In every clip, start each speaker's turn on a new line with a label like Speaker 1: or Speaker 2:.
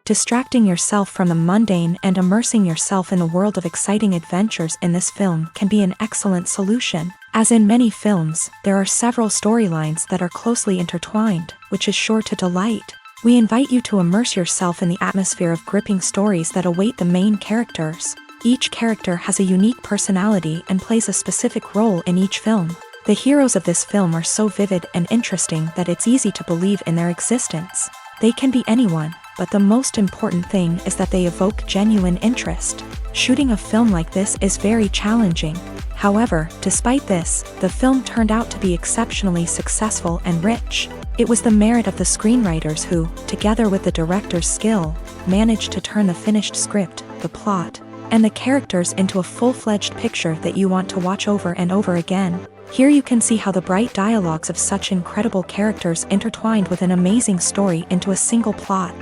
Speaker 1: Distracting yourself from the mundane and immersing yourself in the world of exciting adventures in this film can be an excellent solution. As in many films, there are several storylines that are closely intertwined, which is sure to delight. We invite you to immerse yourself in the atmosphere of gripping stories that await the main characters. Each character has a unique personality and plays a specific role in each film. The heroes of this film are so vivid and interesting that it's easy to believe in their existence. They can be anyone, but the most important thing is that they evoke genuine interest. Shooting a film like this is very challenging. However, despite this, the film turned out to be exceptionally successful and rich. It was the merit of the screenwriters who, together with the director's skill, managed to turn the finished script, the plot, and the characters into a full-fledged picture that you want to watch over and over again. Here you can see how the bright dialogues of such incredible characters intertwined with an amazing story into a single plot.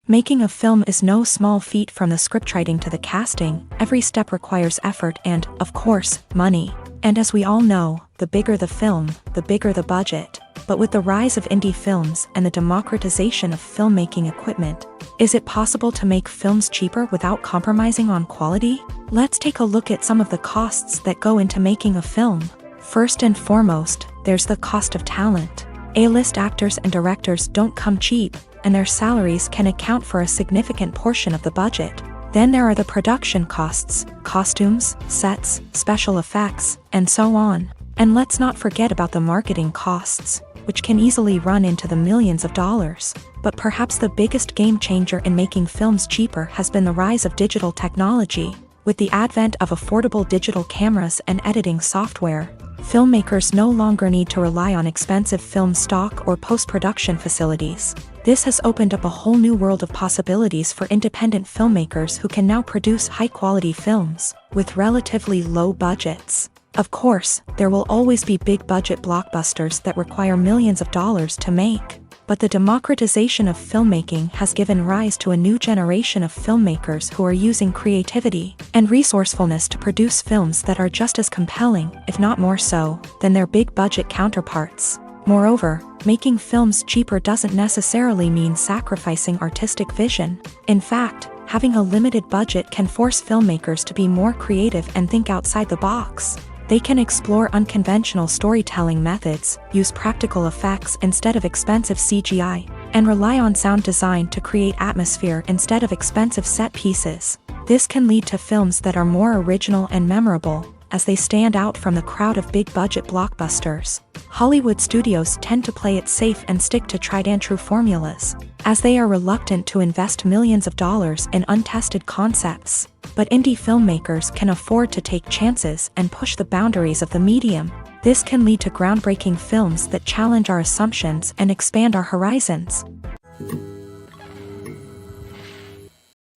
Speaker 1: Making a film is no small feat. From the scriptwriting to the casting, every step requires effort and, of course, money. And as we all know, the bigger the film, the bigger the budget. But with the rise of indie films and the democratization of filmmaking equipment, is it possible to make films cheaper without compromising on quality? Let's take a look at some of the costs that go into making a film. First and foremost, there's the cost of talent. A-list actors and directors don't come cheap, and their salaries can account for a significant portion of the budget. Then there are the production costs, costumes, sets, special effects, and so on. And let's not forget about the marketing costs, which can easily run into the millions of dollars. But perhaps the biggest game changer in making films cheaper has been the rise of digital technology. With the advent of affordable digital cameras and editing software, filmmakers no longer need to rely on expensive film stock or post-production facilities. This has opened up a whole new world of possibilities for independent filmmakers who can now produce high-quality films with relatively low budgets. Of course, there will always be big-budget blockbusters that require millions of dollars to make. But the democratization of filmmaking has given rise to a new generation of filmmakers who are using creativity and resourcefulness to produce films that are just as compelling, if not more so, than their big-budget counterparts. Moreover, making films cheaper doesn't necessarily mean sacrificing artistic vision. In fact, having a limited budget can force filmmakers to be more creative and think outside the box. They can explore unconventional storytelling methods, use practical effects instead of expensive CGI, and rely on sound design to create atmosphere instead of expensive set pieces. This can lead to films that are more original and memorable, as they stand out from the crowd of big-budget blockbusters. Hollywood studios tend to play it safe and stick to tried-and-true formulas, as they are reluctant to invest millions of dollars in untested concepts. But indie filmmakers can afford to take chances and push the boundaries of the medium. This can lead to groundbreaking films that challenge our assumptions and expand our horizons.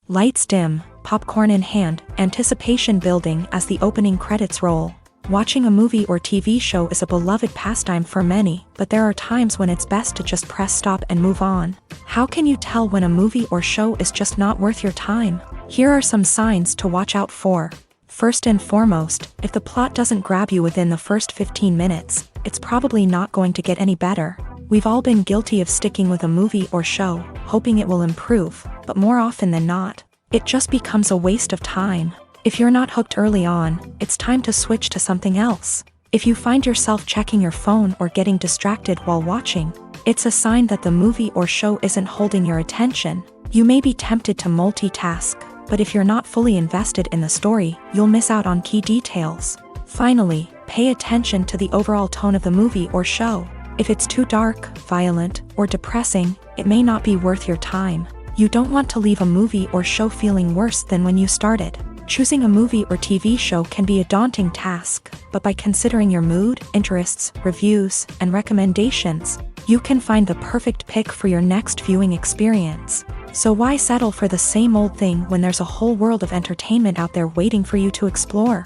Speaker 1: Lights dim, popcorn in hand, anticipation building as the opening credits roll. Watching a movie or TV show is a beloved pastime for many, but there are times when it's best to just press stop and move on. How can you tell when a movie or show is just not worth your time? Here are some signs to watch out for. First and foremost, if the plot doesn't grab you within the first 15 minutes, it's probably not going to get any better. We've all been guilty of sticking with a movie or show, hoping it will improve, but more often than not, it just becomes a waste of time. If you're not hooked early on, it's time to switch to something else. If you find yourself checking your phone or getting distracted while watching, it's a sign that the movie or show isn't holding your attention. You may be tempted to multitask, but if you're not fully invested in the story, you'll miss out on key details. Finally, pay attention to the overall tone of the movie or show. If it's too dark, violent, or depressing, it may not be worth your time. You don't want to leave a movie or show feeling worse than when you started. Choosing a movie or TV show can be a daunting task, but by considering your mood, interests, reviews, and recommendations, you can find the perfect pick for your next viewing experience. So why settle for the same old thing when there's a whole world of entertainment out there waiting for you to explore?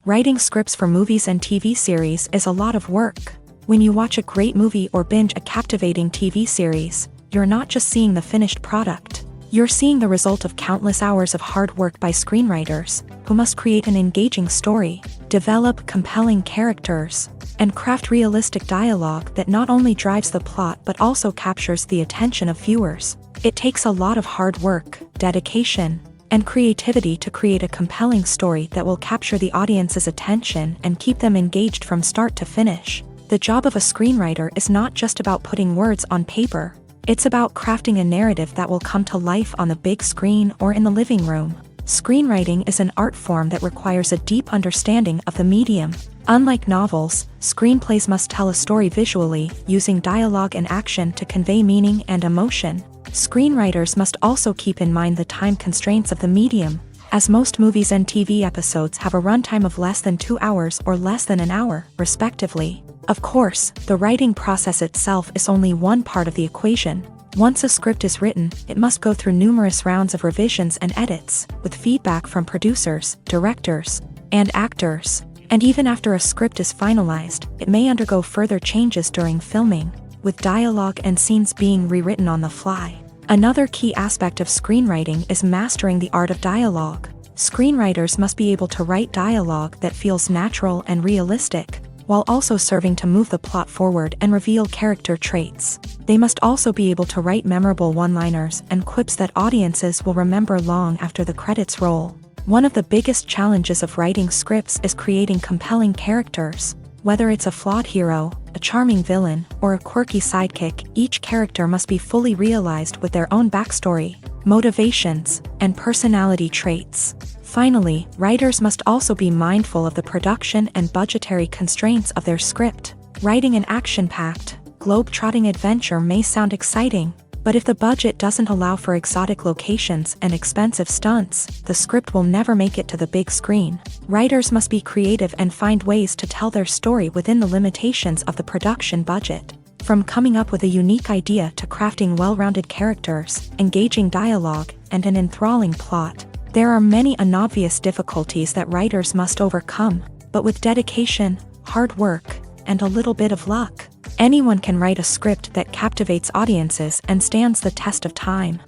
Speaker 1: Writing scripts for movies and TV series is a lot of work. When you watch a great movie or binge a captivating TV series, you're not just seeing the finished product. You're seeing the result of countless hours of hard work by screenwriters, who must create an engaging story, develop compelling characters, and craft realistic dialogue that not only drives the plot but also captures the attention of viewers. It takes a lot of hard work, dedication, and creativity to create a compelling story that will capture the audience's attention and keep them engaged from start to finish. The job of a screenwriter is not just about putting words on paper. It's about crafting a narrative that will come to life on the big screen or in the living room. Screenwriting is an art form that requires a deep understanding of the medium. Unlike novels, screenplays must tell a story visually, using dialogue and action to convey meaning and emotion. Screenwriters must also keep in mind the time constraints of the medium, as most movies and TV episodes have a runtime of less than 2 hours or less than an hour, respectively. Of course, the writing process itself is only one part of the equation. Once a script is written, it must go through numerous rounds of revisions and edits, with feedback from producers, directors, and actors. And even after a script is finalized, it may undergo further changes during filming, with dialogue and scenes being rewritten on the fly. Another key aspect of screenwriting is mastering the art of dialogue. Screenwriters must be able to write dialogue that feels natural and realistic, while also serving to move the plot forward and reveal character traits. They must also be able to write memorable one-liners and quips that audiences will remember long after the credits roll. One of the biggest challenges of writing scripts is creating compelling characters. Whether it's a flawed hero, a charming villain, or a quirky sidekick, each character must be fully realized with their own backstory, motivations, and personality traits. Finally, writers must also be mindful of the production and budgetary constraints of their script. Writing an action-packed, globe-trotting adventure may sound exciting, but if the budget doesn't allow for exotic locations and expensive stunts, the script will never make it to the big screen. Writers must be creative and find ways to tell their story within the limitations of the production budget. From coming up with a unique idea to crafting well-rounded characters, engaging dialogue, and an enthralling plot, there are many unobvious difficulties that writers must overcome, but with dedication, hard work, and a little bit of luck, anyone can write a script that captivates audiences and stands the test of time.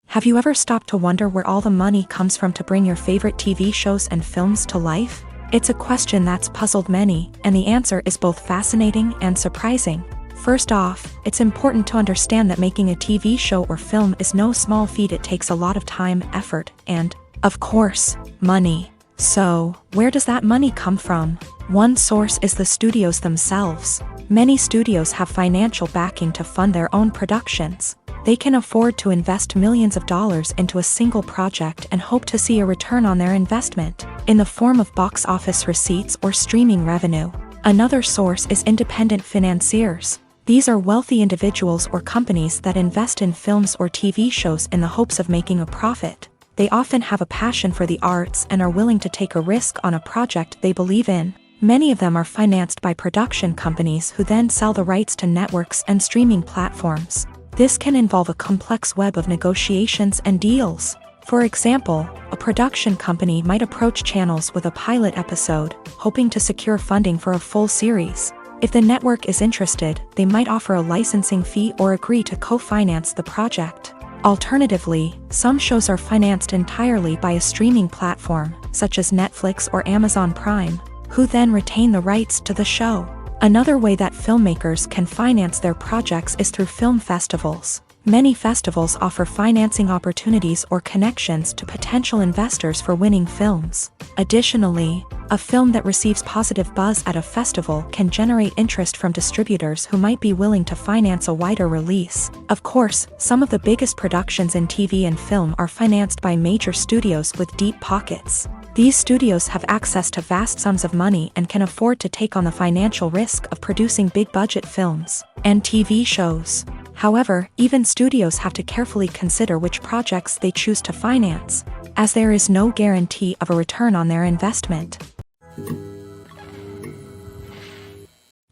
Speaker 1: Have you ever stopped to wonder where all the money comes from to bring your favorite TV shows and films to life? It's a question that's puzzled many, and the answer is both fascinating and surprising. First off, it's important to understand that making a TV show or film is no small feat. It takes a lot of time, effort, and, of course, money. So, where does that money come from? One source is the studios themselves. Many studios have financial backing to fund their own productions. They can afford to invest millions of dollars into a single project and hope to see a return on their investment, in the form of box office receipts or streaming revenue. Another source is independent financiers. These are wealthy individuals or companies that invest in films or TV shows in the hopes of making a profit. They often have a passion for the arts and are willing to take a risk on a project they believe in. Many of them are financed by production companies who then sell the rights to networks and streaming platforms. This can involve a complex web of negotiations and deals. For example, a production company might approach channels with a pilot episode, hoping to secure funding for a full series. If the network is interested, they might offer a licensing fee or agree to co-finance the project. Alternatively, some shows are financed entirely by a streaming platform, such as Netflix or Amazon Prime, who then retain the rights to the show. Another way that filmmakers can finance their projects is through film festivals. Many festivals offer financing opportunities or connections to potential investors for winning films. Additionally, a film that receives positive buzz at a festival can generate interest from distributors who might be willing to finance a wider release. Of course, some of the biggest productions in TV and film are financed by major studios with deep pockets. These studios have access to vast sums of money and can afford to take on the financial risk of producing big-budget films and TV shows. However, even studios have to carefully consider which projects they choose to finance, as there is no guarantee of a return on their investment.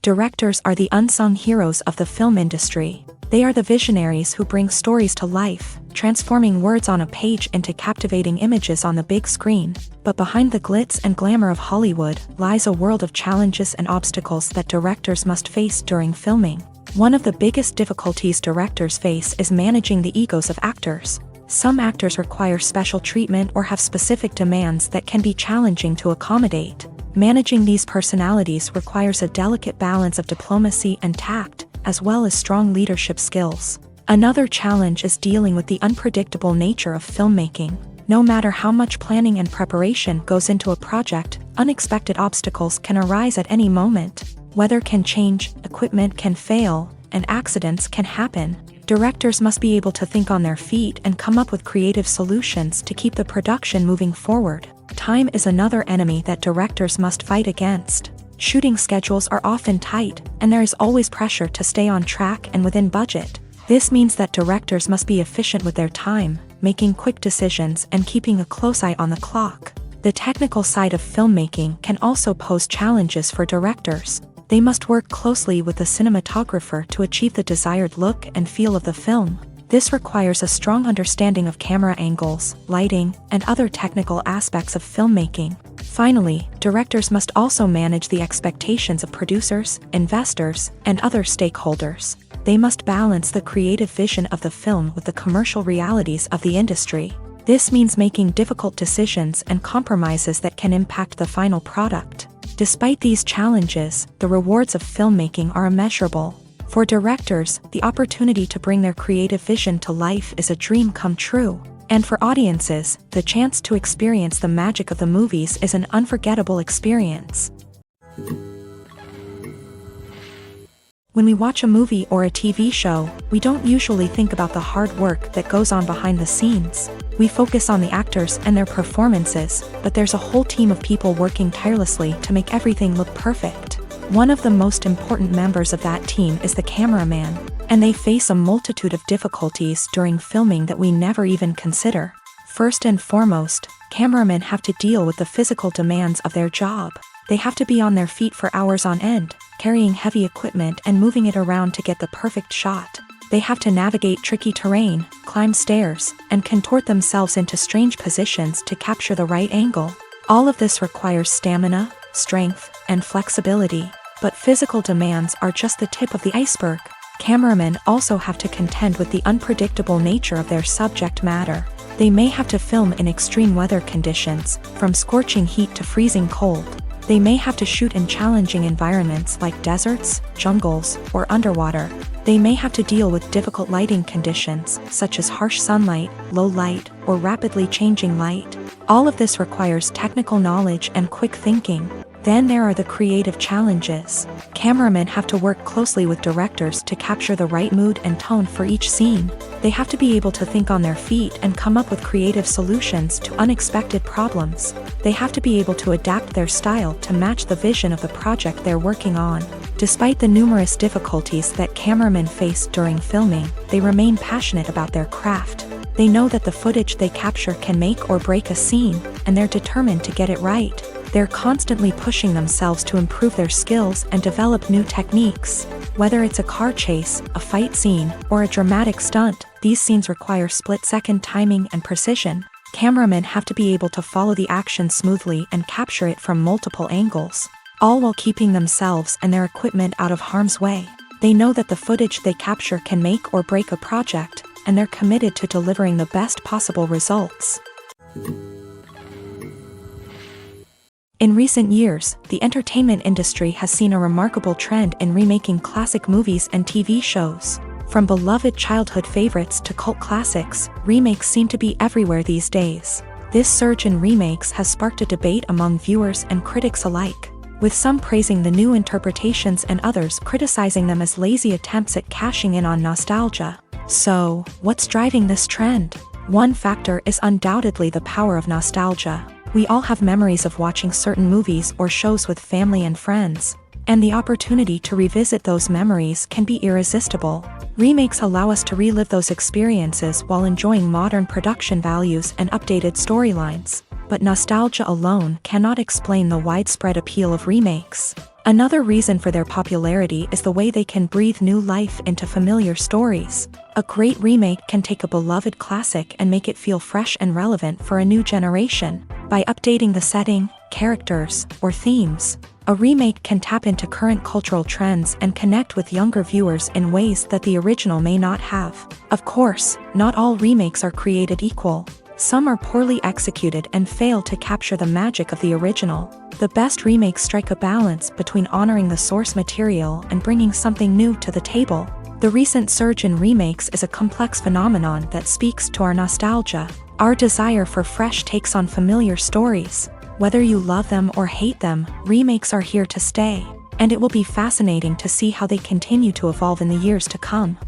Speaker 1: Directors are the unsung heroes of the film industry. They are the visionaries who bring stories to life, transforming words on a page into captivating images on the big screen. But behind the glitz and glamour of Hollywood lies a world of challenges and obstacles that directors must face during filming. One of the biggest difficulties directors face is managing the egos of actors. Some actors require special treatment or have specific demands that can be challenging to accommodate. Managing these personalities requires a delicate balance of diplomacy and tact, as well as strong leadership skills. Another challenge is dealing with the unpredictable nature of filmmaking. No matter how much planning and preparation goes into a project, unexpected obstacles can arise at any moment. Weather can change, equipment can fail, and accidents can happen. Directors must be able to think on their feet and come up with creative solutions to keep the production moving forward. Time is another enemy that directors must fight against. Shooting schedules are often tight, and there is always pressure to stay on track and within budget. This means that directors must be efficient with their time, making quick decisions and keeping a close eye on the clock. The technical side of filmmaking can also pose challenges for directors. They must work closely with the cinematographer to achieve the desired look and feel of the film. This requires a strong understanding of camera angles, lighting, and other technical aspects of filmmaking. Finally, directors must also manage the expectations of producers, investors, and other stakeholders. They must balance the creative vision of the film with the commercial realities of the industry. This means making difficult decisions and compromises that can impact the final product. Despite these challenges, the rewards of filmmaking are immeasurable. For directors, the opportunity to bring their creative vision to life is a dream come true. And for audiences, the chance to experience the magic of the movies is an unforgettable experience. When we watch a movie or a TV show, we don't usually think about the hard work that goes on behind the scenes. We focus on the actors and their performances, but there's a whole team of people working tirelessly to make everything look perfect. One of the most important members of that team is the cameraman, and they face a multitude of difficulties during filming that we never even consider. First and foremost, cameramen have to deal with the physical demands of their job. They have to be on their feet for hours on end, carrying heavy equipment and moving it around to get the perfect shot. They have to navigate tricky terrain, climb stairs, and contort themselves into strange positions to capture the right angle. All of this requires stamina, strength, and flexibility. But physical demands are just the tip of the iceberg. Cameramen also have to contend with the unpredictable nature of their subject matter. They may have to film in extreme weather conditions, from scorching heat to freezing cold. They may have to shoot in challenging environments like deserts, jungles, or underwater. They may have to deal with difficult lighting conditions, such as harsh sunlight, low light, or rapidly changing light. All of this requires technical knowledge and quick thinking. Then there are the creative challenges. Cameramen have to work closely with directors to capture the right mood and tone for each scene. They have to be able to think on their feet and come up with creative solutions to unexpected problems. They have to be able to adapt their style to match the vision of the project they're working on. Despite the numerous difficulties that cameramen face during filming, they remain passionate about their craft. They know that the footage they capture can make or break a scene, and they're determined to get it right. They're constantly pushing themselves to improve their skills and develop new techniques. Whether it's a car chase, a fight scene, or a dramatic stunt, these scenes require split-second timing and precision. Cameramen have to be able to follow the action smoothly and capture it from multiple angles, all while keeping themselves and their equipment out of harm's way. They know that the footage they capture can make or break a project, and they're committed to delivering the best possible results. In recent years, the entertainment industry has seen a remarkable trend in remaking classic movies and TV shows. From beloved childhood favorites to cult classics, remakes seem to be everywhere these days. This surge in remakes has sparked a debate among viewers and critics alike, with some praising the new interpretations and others criticizing them as lazy attempts at cashing in on nostalgia. So, what's driving this trend? One factor is undoubtedly the power of nostalgia. We all have memories of watching certain movies or shows with family and friends, and the opportunity to revisit those memories can be irresistible. Remakes allow us to relive those experiences while enjoying modern production values and updated storylines. But nostalgia alone cannot explain the widespread appeal of remakes. Another reason for their popularity is the way they can breathe new life into familiar stories. A great remake can take a beloved classic and make it feel fresh and relevant for a new generation. By updating the setting, characters, or themes, A remake can tap into current cultural trends and connect with younger viewers in ways that the original may not have. Of course, not all remakes are created equal. Some are poorly executed and fail to capture the magic of the original. The best remakes strike a balance between honoring the source material and bringing something new to the table. The recent surge in remakes is a complex phenomenon that speaks to our nostalgia, our desire for fresh takes on familiar stories. Whether you love them or hate them, remakes are here to stay, and it will be fascinating to see how they continue to evolve in the years to come.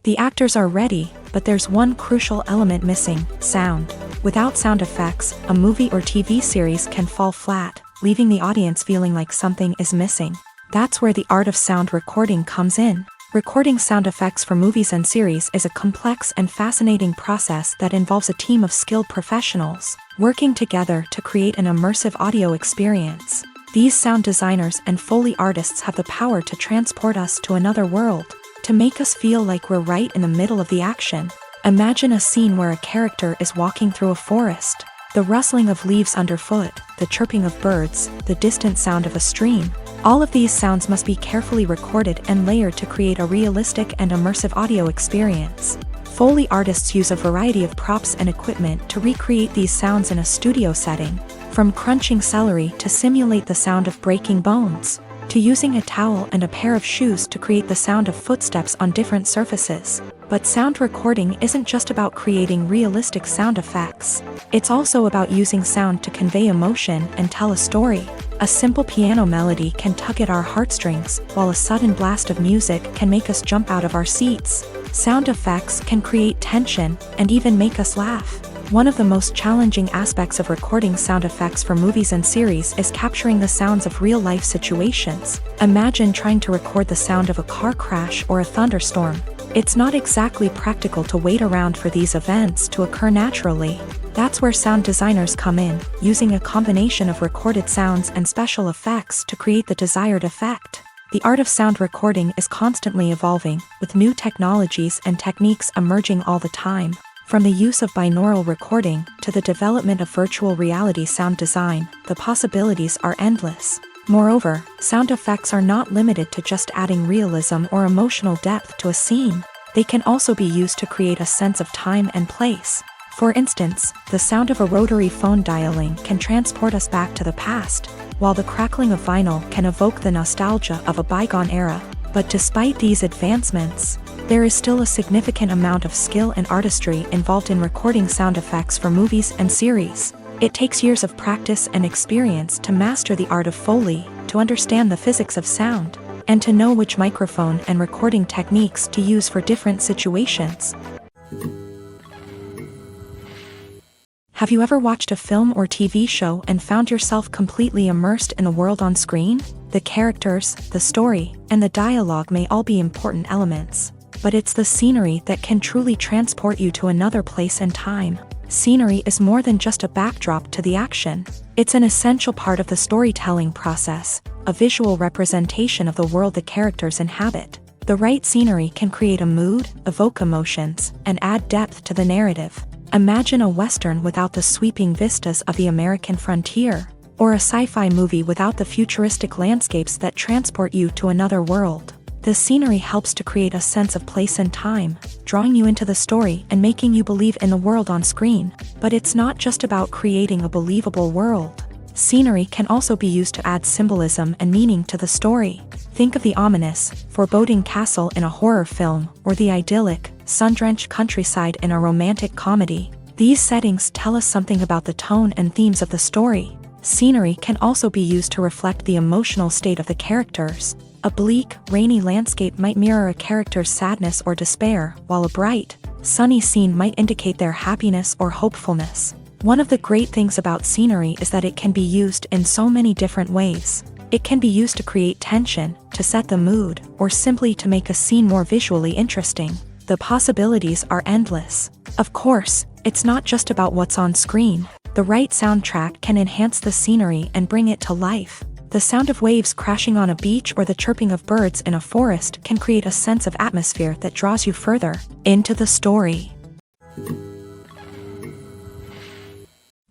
Speaker 1: The actors are ready, but there's one crucial element missing: sound. Without sound effects, a movie or TV series can fall flat, leaving the audience feeling like something is missing. That's where the art of sound recording comes in. Recording sound effects for movies and series is a complex and fascinating process that involves a team of skilled professionals working together to create an immersive audio experience. These sound designers and Foley artists have the power to transport us to another world, to make us feel like we're right in the middle of the action. Imagine a scene where a character is walking through a forest. The rustling of leaves underfoot, the chirping of birds, the distant sound of a stream. All of these sounds must be carefully recorded and layered to create a realistic and immersive audio experience. Foley artists use a variety of props and equipment to recreate these sounds in a studio setting, from crunching celery to simulate the sound of breaking bones, to using a towel and a pair of shoes to create the sound of footsteps on different surfaces. But sound recording isn't just about creating realistic sound effects. It's also about using sound to convey emotion and tell a story. A simple piano melody can tug at our heartstrings, while a sudden blast of music can make us jump out of our seats. Sound effects can create tension and even make us laugh. One of the most challenging aspects of recording sound effects for movies and series is capturing the sounds of real-life situations. Imagine trying to record the sound of a car crash or a thunderstorm. It's not exactly practical to wait around for these events to occur naturally. That's where sound designers come in, using a combination of recorded sounds and special effects to create the desired effect. The art of sound recording is constantly evolving, with new technologies and techniques emerging all the time. From the use of binaural recording to the development of virtual reality sound design, the possibilities are endless. Moreover, sound effects are not limited to just adding realism or emotional depth to a scene. They can also be used to create a sense of time and place. For instance, the sound of a rotary phone dialing can transport us back to the past, while the crackling of vinyl can evoke the nostalgia of a bygone era. But despite these advancements, there is still a significant amount of skill and artistry involved in recording sound effects for movies and series. It takes years of practice and experience to master the art of Foley, to understand the physics of sound, and to know which microphone and recording techniques to use for different situations. Have you ever watched a film or TV show and found yourself completely immersed in the world on screen? The characters, the story, and the dialogue may all be important elements, but it's the scenery that can truly transport you to another place and time. Scenery is more than just a backdrop to the action. It's an essential part of the storytelling process, a visual representation of the world the characters inhabit. The right scenery can create a mood, evoke emotions, and add depth to the narrative. Imagine a Western without the sweeping vistas of the American frontier, or a sci-fi movie without the futuristic landscapes that transport you to another world. The scenery helps to create a sense of place and time, drawing you into the story and making you believe in the world on screen. But it's not just about creating a believable world. Scenery can also be used to add symbolism and meaning to the story. Think of the ominous, foreboding castle in a horror film, or the idyllic, sun-drenched countryside in a romantic comedy. These settings tell us something about the tone and themes of the story. Scenery can also be used to reflect the emotional state of the characters. A bleak, rainy landscape might mirror a character's sadness or despair, while a bright, sunny scene might indicate their happiness or hopefulness. One of the great things about scenery is that it can be used in so many different ways. It can be used to create tension, to set the mood, or simply to make a scene more visually interesting. The possibilities are endless. Of course, it's not just about what's on screen. The right soundtrack can enhance the scenery and bring it to life. The sound of waves crashing on a beach or the chirping of birds in a forest can create a sense of atmosphere that draws you further into the story.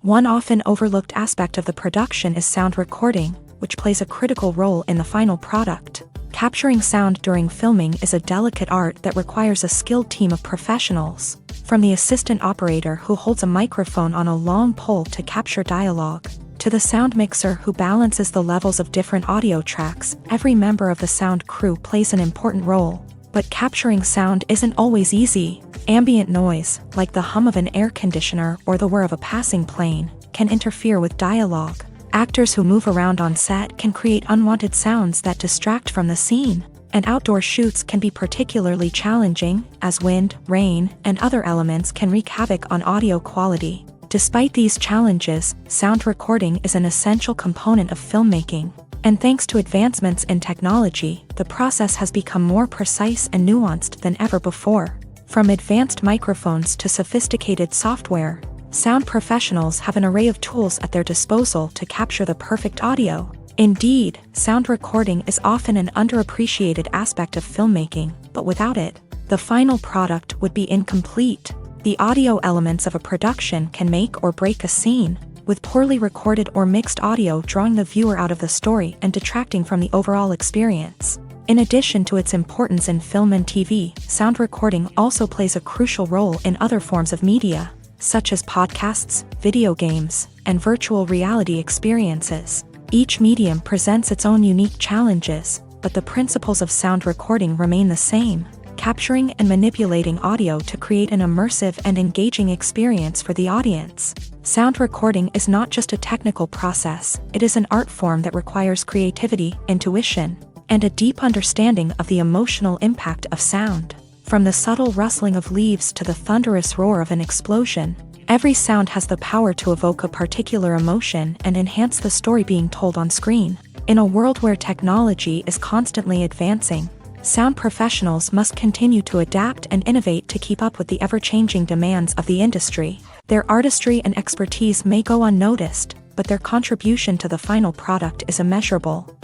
Speaker 1: One often overlooked aspect of the production is sound recording, which plays a critical role in the final product. Capturing sound during filming is a delicate art that requires a skilled team of professionals, from the assistant operator who holds a microphone on a long pole to capture dialogue, to the sound mixer who balances the levels of different audio tracks. Every member of the sound crew plays an important role. But capturing sound isn't always easy. Ambient noise, like the hum of an air conditioner or the whir of a passing plane, can interfere with dialogue. Actors who move around on set can create unwanted sounds that distract from the scene. And outdoor shoots can be particularly challenging, as wind, rain, and other elements can wreak havoc on audio quality. Despite these challenges, sound recording is an essential component of filmmaking. And thanks to advancements in technology, the process has become more precise and nuanced than ever before. From advanced microphones to sophisticated software, sound professionals have an array of tools at their disposal to capture the perfect audio. Indeed, sound recording is often an underappreciated aspect of filmmaking, but without it, the final product would be incomplete. The audio elements of a production can make or break a scene, with poorly recorded or mixed audio drawing the viewer out of the story and detracting from the overall experience. In addition to its importance in film and TV, sound recording also plays a crucial role in other forms of media, such as podcasts, video games, and virtual reality experiences. Each medium presents its own unique challenges, but the principles of sound recording remain the same: capturing and manipulating audio to create an immersive and engaging experience for the audience. Sound recording is not just a technical process, it is an art form that requires creativity, intuition, and a deep understanding of the emotional impact of sound. From the subtle rustling of leaves to the thunderous roar of an explosion, every sound has the power to evoke a particular emotion and enhance the story being told on screen. In a world where technology is constantly advancing, sound professionals must continue to adapt and innovate to keep up with the ever-changing demands of the industry. Their artistry and expertise may go unnoticed, but their contribution to the final product is immeasurable.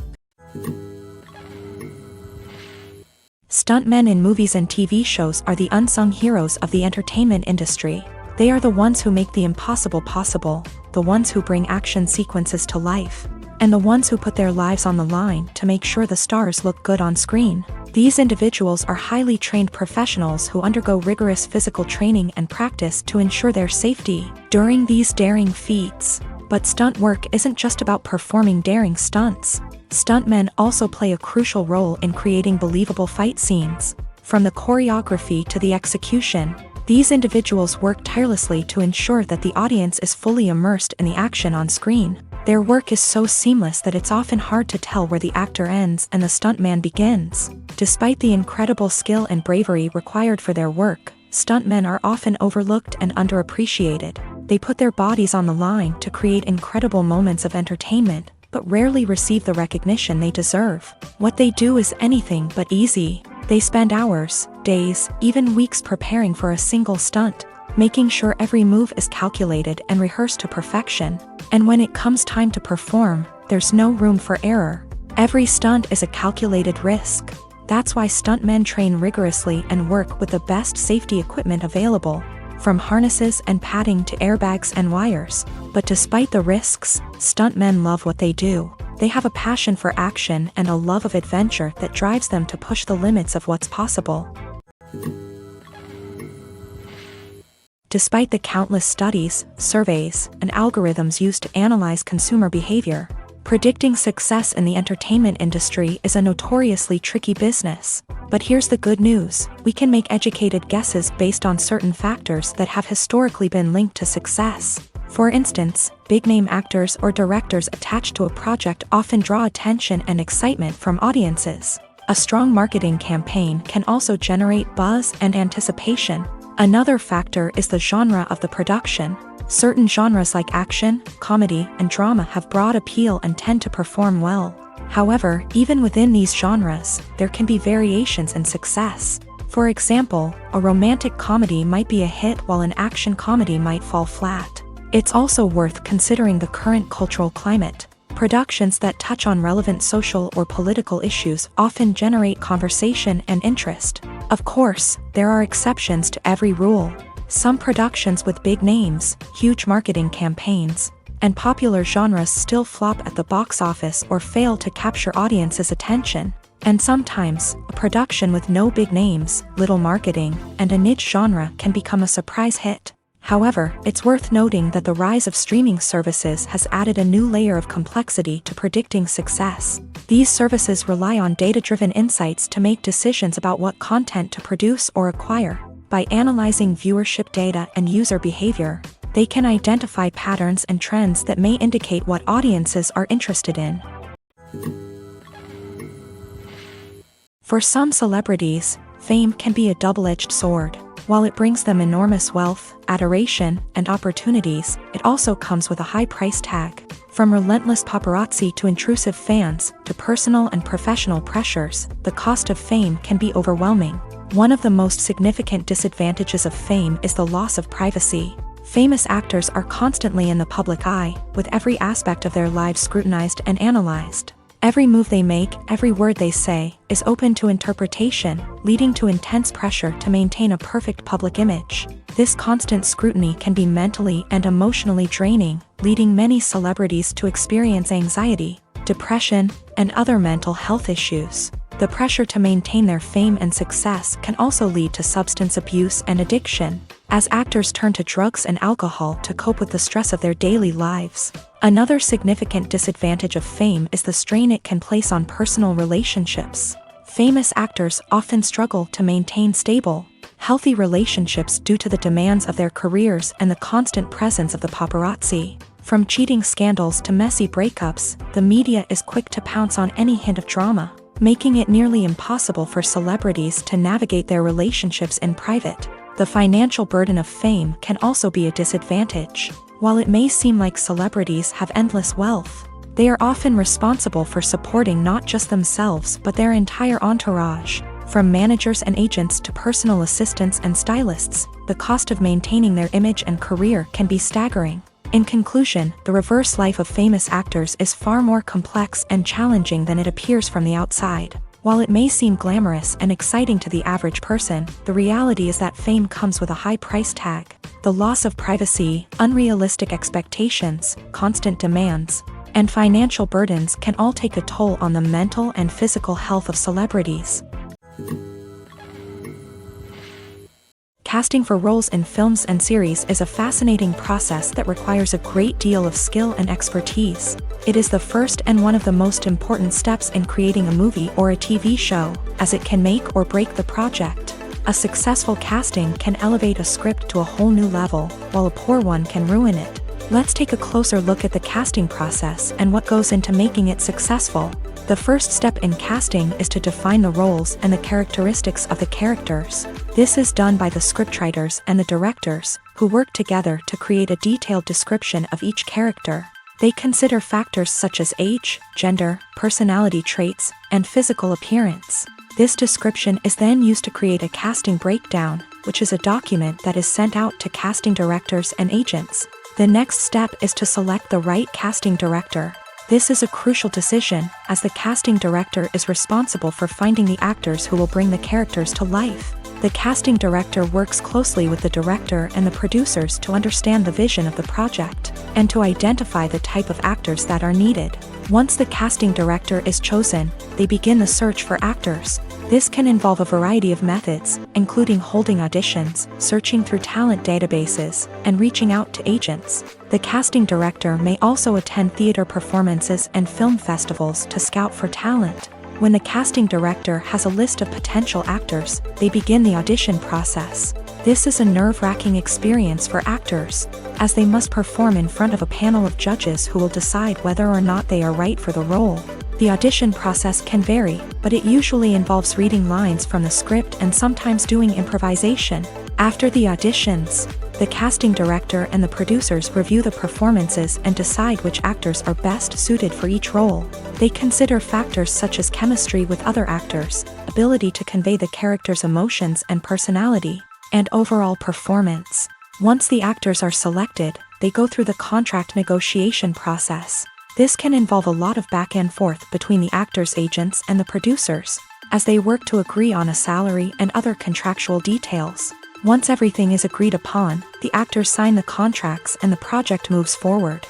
Speaker 1: Stuntmen in movies and TV shows are the unsung heroes of the entertainment industry. They are the ones who make the impossible possible, the ones who bring action sequences to life, and the ones who put their lives on the line to make sure the stars look good on screen. These individuals are highly trained professionals who undergo rigorous physical training and practice to ensure their safety during these daring feats. But stunt work isn't just about performing daring stunts. Stuntmen also play a crucial role in creating believable fight scenes. From the choreography to the execution, these individuals work tirelessly to ensure that the audience is fully immersed in the action on screen. Their work is so seamless that it's often hard to tell where the actor ends and the stuntman begins. Despite the incredible skill and bravery required for their work, stuntmen are often overlooked and underappreciated. They put their bodies on the line to create incredible moments of entertainment, but rarely receive the recognition they deserve. What they do is anything but easy. They spend hours, days, even weeks preparing for a single stunt, making sure every move is calculated and rehearsed to perfection. And when it comes time to perform, there's no room for error. Every stunt is a calculated risk. That's why stuntmen train rigorously and work with the best safety equipment available, from harnesses and padding to airbags and wires. But despite the risks, stuntmen love what they do. They have a passion for action and a love of adventure that drives them to push the limits of what's possible. Despite the countless studies, surveys, and algorithms used to analyze consumer behavior, predicting success in the entertainment industry is a notoriously tricky business. But here's the good news: we can make educated guesses based on certain factors that have historically been linked to success. For instance, big-name actors or directors attached to a project often draw attention and excitement from audiences. A strong marketing campaign can also generate buzz and anticipation. Another factor is the genre of the production. Certain genres like action, comedy, and drama have broad appeal and tend to perform well. However, even within these genres, there can be variations in success. For example, a romantic comedy might be a hit while an action comedy might fall flat. It's also worth considering the current cultural climate. Productions that touch on relevant social or political issues often generate conversation and interest. Of course, there are exceptions to every rule. Some productions with big names, huge marketing campaigns, and popular genres still flop at the box office or fail to capture audiences' attention. And sometimes, a production with no big names, little marketing, and a niche genre can become a surprise hit. However, it's worth noting that the rise of streaming services has added a new layer of complexity to predicting success. These services rely on data-driven insights to make decisions about what content to produce or acquire. By analyzing viewership data and user behavior, they can identify patterns and trends that may indicate what audiences are interested in. For some celebrities, fame can be a double-edged sword. While it brings them enormous wealth, adoration, and opportunities, it also comes with a high price tag. From relentless paparazzi to intrusive fans, to personal and professional pressures, the cost of fame can be overwhelming. One of the most significant disadvantages of fame is the loss of privacy. Famous actors are constantly in the public eye, with every aspect of their lives scrutinized and analyzed. Every move they make, every word they say, is open to interpretation, leading to intense pressure to maintain a perfect public image. This constant scrutiny can be mentally and emotionally draining, leading many celebrities to experience anxiety, depression, and other mental health issues. The pressure to maintain their fame and success can also lead to substance abuse and addiction, as actors turn to drugs and alcohol to cope with the stress of their daily lives. Another significant disadvantage of fame is the strain it can place on personal relationships. Famous actors often struggle to maintain stable, healthy relationships due to the demands of their careers and the constant presence of the paparazzi. From cheating scandals to messy breakups, the media is quick to pounce on any hint of drama, making it nearly impossible for celebrities to navigate their relationships in private. The financial burden of fame can also be a disadvantage. While it may seem like celebrities have endless wealth, they are often responsible for supporting not just themselves but their entire entourage. From managers and agents to personal assistants and stylists, the cost of maintaining their image and career can be staggering. In conclusion, the reverse life of famous actors is far more complex and challenging than it appears from the outside. While it may seem glamorous and exciting to the average person, the reality is that fame comes with a high price tag. The loss of privacy, unrealistic expectations, constant demands, and financial burdens can all take a toll on the mental and physical health of celebrities. Casting for roles in films and series is a fascinating process that requires a great deal of skill and expertise. It is the first and one of the most important steps in creating a movie or a TV show, as it can make or break the project. A successful casting can elevate a script to a whole new level, while a poor one can ruin it. Let's take a closer look at the casting process and what goes into making it successful. The first step in casting is to define the roles and the characteristics of the characters. This is done by the scriptwriters and the directors, who work together to create a detailed description of each character. They consider factors such as age, gender, personality traits, and physical appearance. This description is then used to create a casting breakdown, which is a document that is sent out to casting directors and agents. The next step is to select the right casting director. This is a crucial decision, as the casting director is responsible for finding the actors who will bring the characters to life. The casting director works closely with the director and the producers to understand the vision of the project, and to identify the type of actors that are needed. Once the casting director is chosen, they begin the search for actors. This can involve a variety of methods, including holding auditions, searching through talent databases, and reaching out to agents. The casting director may also attend theater performances and film festivals to scout for talent. When the casting director has a list of potential actors, they begin the audition process. This is a nerve-wracking experience for actors, as they must perform in front of a panel of judges who will decide whether or not they are right for the role. The audition process can vary, but it usually involves reading lines from the script and sometimes doing improvisation. After the auditions, the casting director and the producers review the performances and decide which actors are best suited for each role. They consider factors such as chemistry with other actors, ability to convey the character's emotions and personality, and overall performance. Once the actors are selected, they go through the contract negotiation process. This can involve a lot of back and forth between the actors' agents and the producers, as they work to agree on a salary and other contractual details. Once everything is agreed upon, the actors sign the contracts and the project moves forward.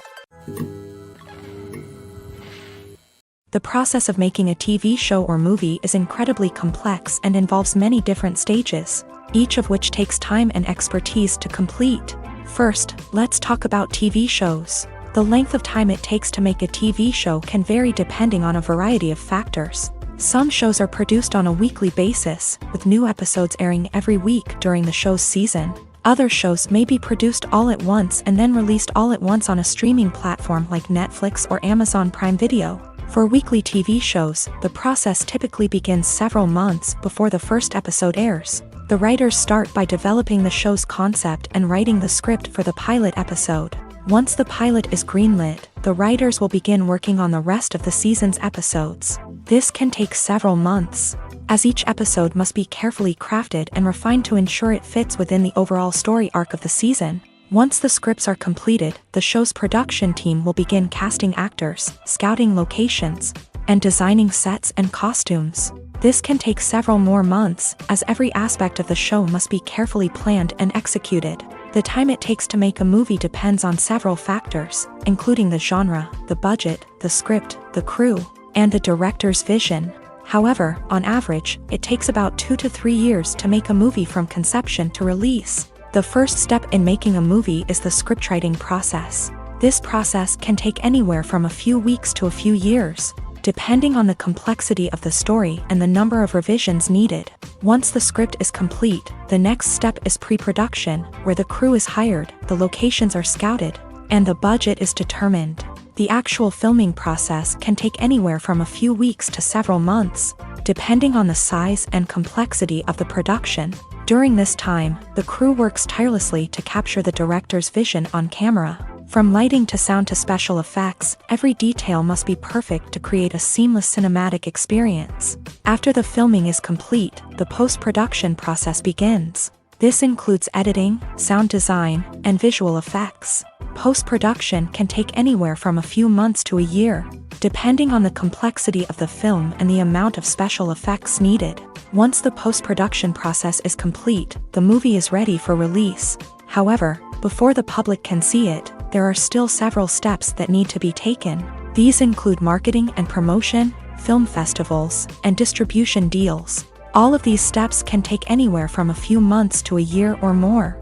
Speaker 1: The process of making a TV show or movie is incredibly complex and involves many different stages, each of which takes time and expertise to complete. First, let's talk about TV shows. The length of time it takes to make a TV show can vary depending on a variety of factors. Some shows are produced on a weekly basis, with new episodes airing every week during the show's season. Other shows may be produced all at once and then released all at once on a streaming platform like Netflix or Amazon Prime Video. For weekly TV shows, the process typically begins several months before the first episode airs. The writers start by developing the show's concept and writing the script for the pilot episode. Once the pilot is greenlit, the writers will begin working on the rest of the season's episodes. This can take several months, as each episode must be carefully crafted and refined to ensure it fits within the overall story arc of the season. Once the scripts are completed, the show's production team will begin casting actors, scouting locations, and designing sets and costumes. This can take several more months, as every aspect of the show must be carefully planned and executed. The time it takes to make a movie depends on several factors, including the genre, the budget, the script, the crew, and the director's vision. However, on average, it takes about 2 to 3 years to make a movie from conception to release. The first step in making a movie is the scriptwriting process. This process can take anywhere from a few weeks to a few years, depending on the complexity of the story and the number of revisions needed. Once the script is complete, the next step is pre-production, where the crew is hired, the locations are scouted, and the budget is determined. The actual filming process can take anywhere from a few weeks to several months, depending on the size and complexity of the production. During this time, the crew works tirelessly to capture the director's vision on camera. From lighting to sound to special effects, every detail must be perfect to create a seamless cinematic experience. After the filming is complete, the post-production process begins. This includes editing, sound design, and visual effects. Post-production can take anywhere from a few months to a year, depending on the complexity of the film and the amount of special effects needed. Once the post-production process is complete, the movie is ready for release. However, before the public can see it, there are still several steps that need to be taken. These include marketing and promotion, film festivals, and distribution deals. All of these steps can take anywhere from a few months to a year or more.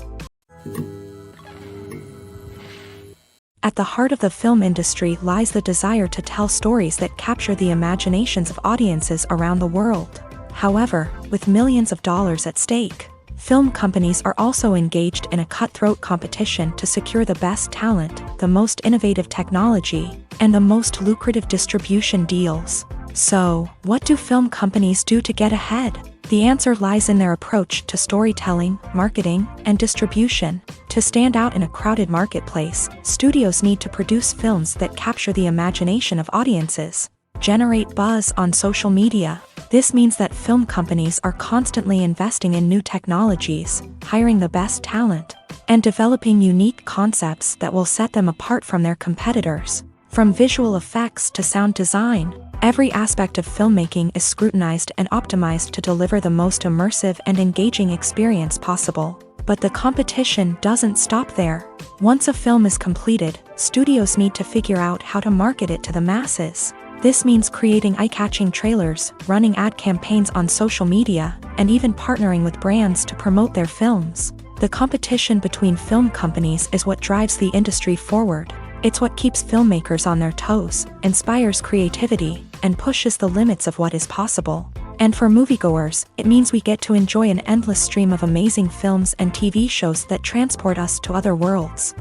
Speaker 1: At the heart of the film industry lies the desire to tell stories that capture the imaginations of audiences around the world. However, with millions of dollars at stake, film companies are also engaged in a cutthroat competition to secure the best talent, the most innovative technology, and the most lucrative distribution deals. So, what do film companies do to get ahead? The answer lies in their approach to storytelling, marketing, and distribution. To stand out in a crowded marketplace, studios need to produce films that capture the imagination of audiences, generate buzz on social media. This means that film companies are constantly investing in new technologies, hiring the best talent, and developing unique concepts that will set them apart from their competitors. From visual effects to sound design, every aspect of filmmaking is scrutinized and optimized to deliver the most immersive and engaging experience possible. But the competition doesn't stop there. Once a film is completed, studios need to figure out how to market it to the masses. This means creating eye-catching trailers, running ad campaigns on social media, and even partnering with brands to promote their films. The competition between film companies is what drives the industry forward. It's what keeps filmmakers on their toes, inspires creativity, and pushes the limits of what is possible. And for moviegoers, it means we get to enjoy an endless stream of amazing films and TV shows that transport us to other worlds.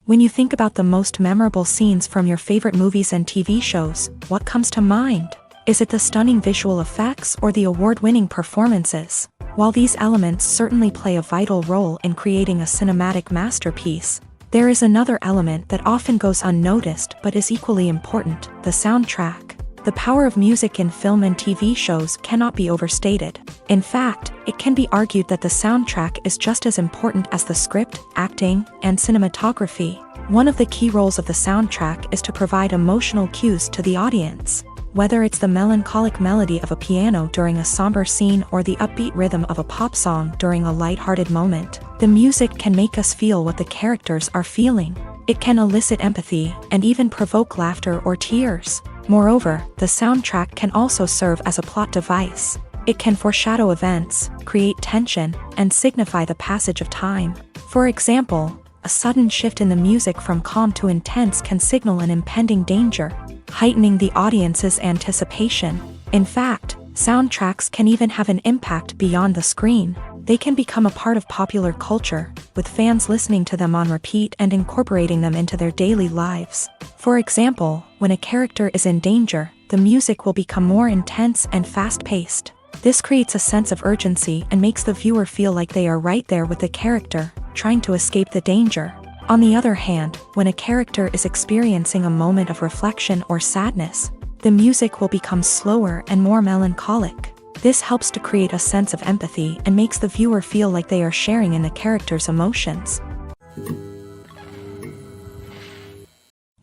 Speaker 1: When you think about the most memorable scenes from your favorite movies and TV shows, what comes to mind? Is it the stunning visual effects or the award-winning performances? While these elements certainly play a vital role in creating a cinematic masterpiece, there is another element that often goes unnoticed but is equally important: the soundtrack. The power of music in film and TV shows cannot be overstated. In fact, it can be argued that the soundtrack is just as important as the script, acting, and cinematography. One of the key roles of the soundtrack is to provide emotional cues to the audience. Whether it's the melancholic melody of a piano during a somber scene or the upbeat rhythm of a pop song during a light-hearted moment, the music can make us feel what the characters are feeling. It can elicit empathy and even provoke laughter or tears. Moreover, the soundtrack can also serve as a plot device. It can foreshadow events, create tension, and signify the passage of time. For example, a sudden shift in the music from calm to intense can signal an impending danger, heightening the audience's anticipation. In fact, soundtracks can even have an impact beyond the screen. They can become a part of popular culture, with fans listening to them on repeat and incorporating them into their daily lives. For example, when a character is in danger, the music will become more intense and fast-paced. This creates a sense of urgency and makes the viewer feel like they are right there with the character, trying to escape the danger. On the other hand, when a character is experiencing a moment of reflection or sadness, the music will become slower and more melancholic. This helps to create a sense of empathy and makes the viewer feel like they are sharing in the character's emotions.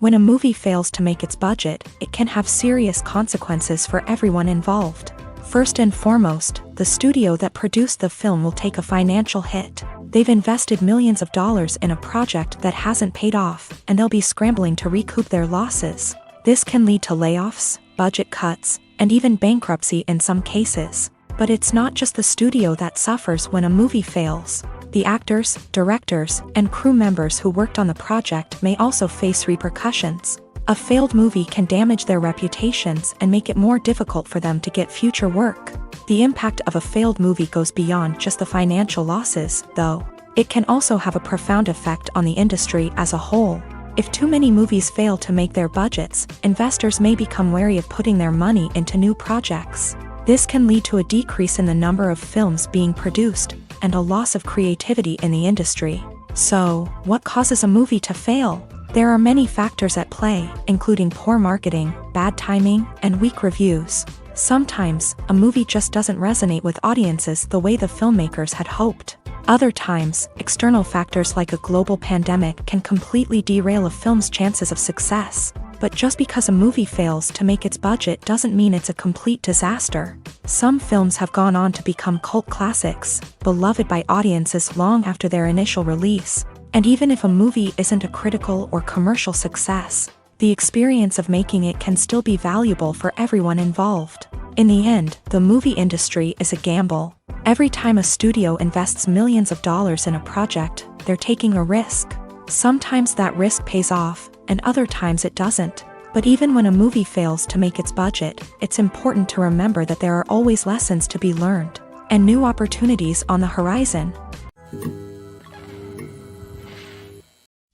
Speaker 1: When a movie fails to make its budget, it can have serious consequences for everyone involved. First and foremost, the studio that produced the film will take a financial hit. They've invested millions of dollars in a project that hasn't paid off, and they'll be scrambling to recoup their losses. This can lead to layoffs, budget cuts, and even bankruptcy in some cases. But it's not just the studio that suffers when a movie fails. The actors, directors, and crew members who worked on the project may also face repercussions. A failed movie can damage their reputations and make it more difficult for them to get future work. The impact of a failed movie goes beyond just the financial losses, though. It can also have a profound effect on the industry as a whole. If too many movies fail to make their budgets, investors may become wary of putting their money into new projects. This can lead to a decrease in the number of films being produced, and a loss of creativity in the industry. So, what causes a movie to fail? There are many factors at play, including poor marketing, bad timing, and weak reviews. Sometimes, a movie just doesn't resonate with audiences the way the filmmakers had hoped. Other times, external factors like a global pandemic can completely derail a film's chances of success. But just because a movie fails to make its budget doesn't mean it's a complete disaster. Some films have gone on to become cult classics, beloved by audiences long after their initial release. And even if a movie isn't a critical or commercial success, the experience of making it can still be valuable for everyone involved. In the end, the movie industry is a gamble. Every time a studio invests millions of dollars in a project, they're taking a risk. Sometimes that risk pays off, and other times it doesn't. But even when a movie fails to make its budget, it's important to remember that there are always lessons to be learned, and new opportunities on the horizon.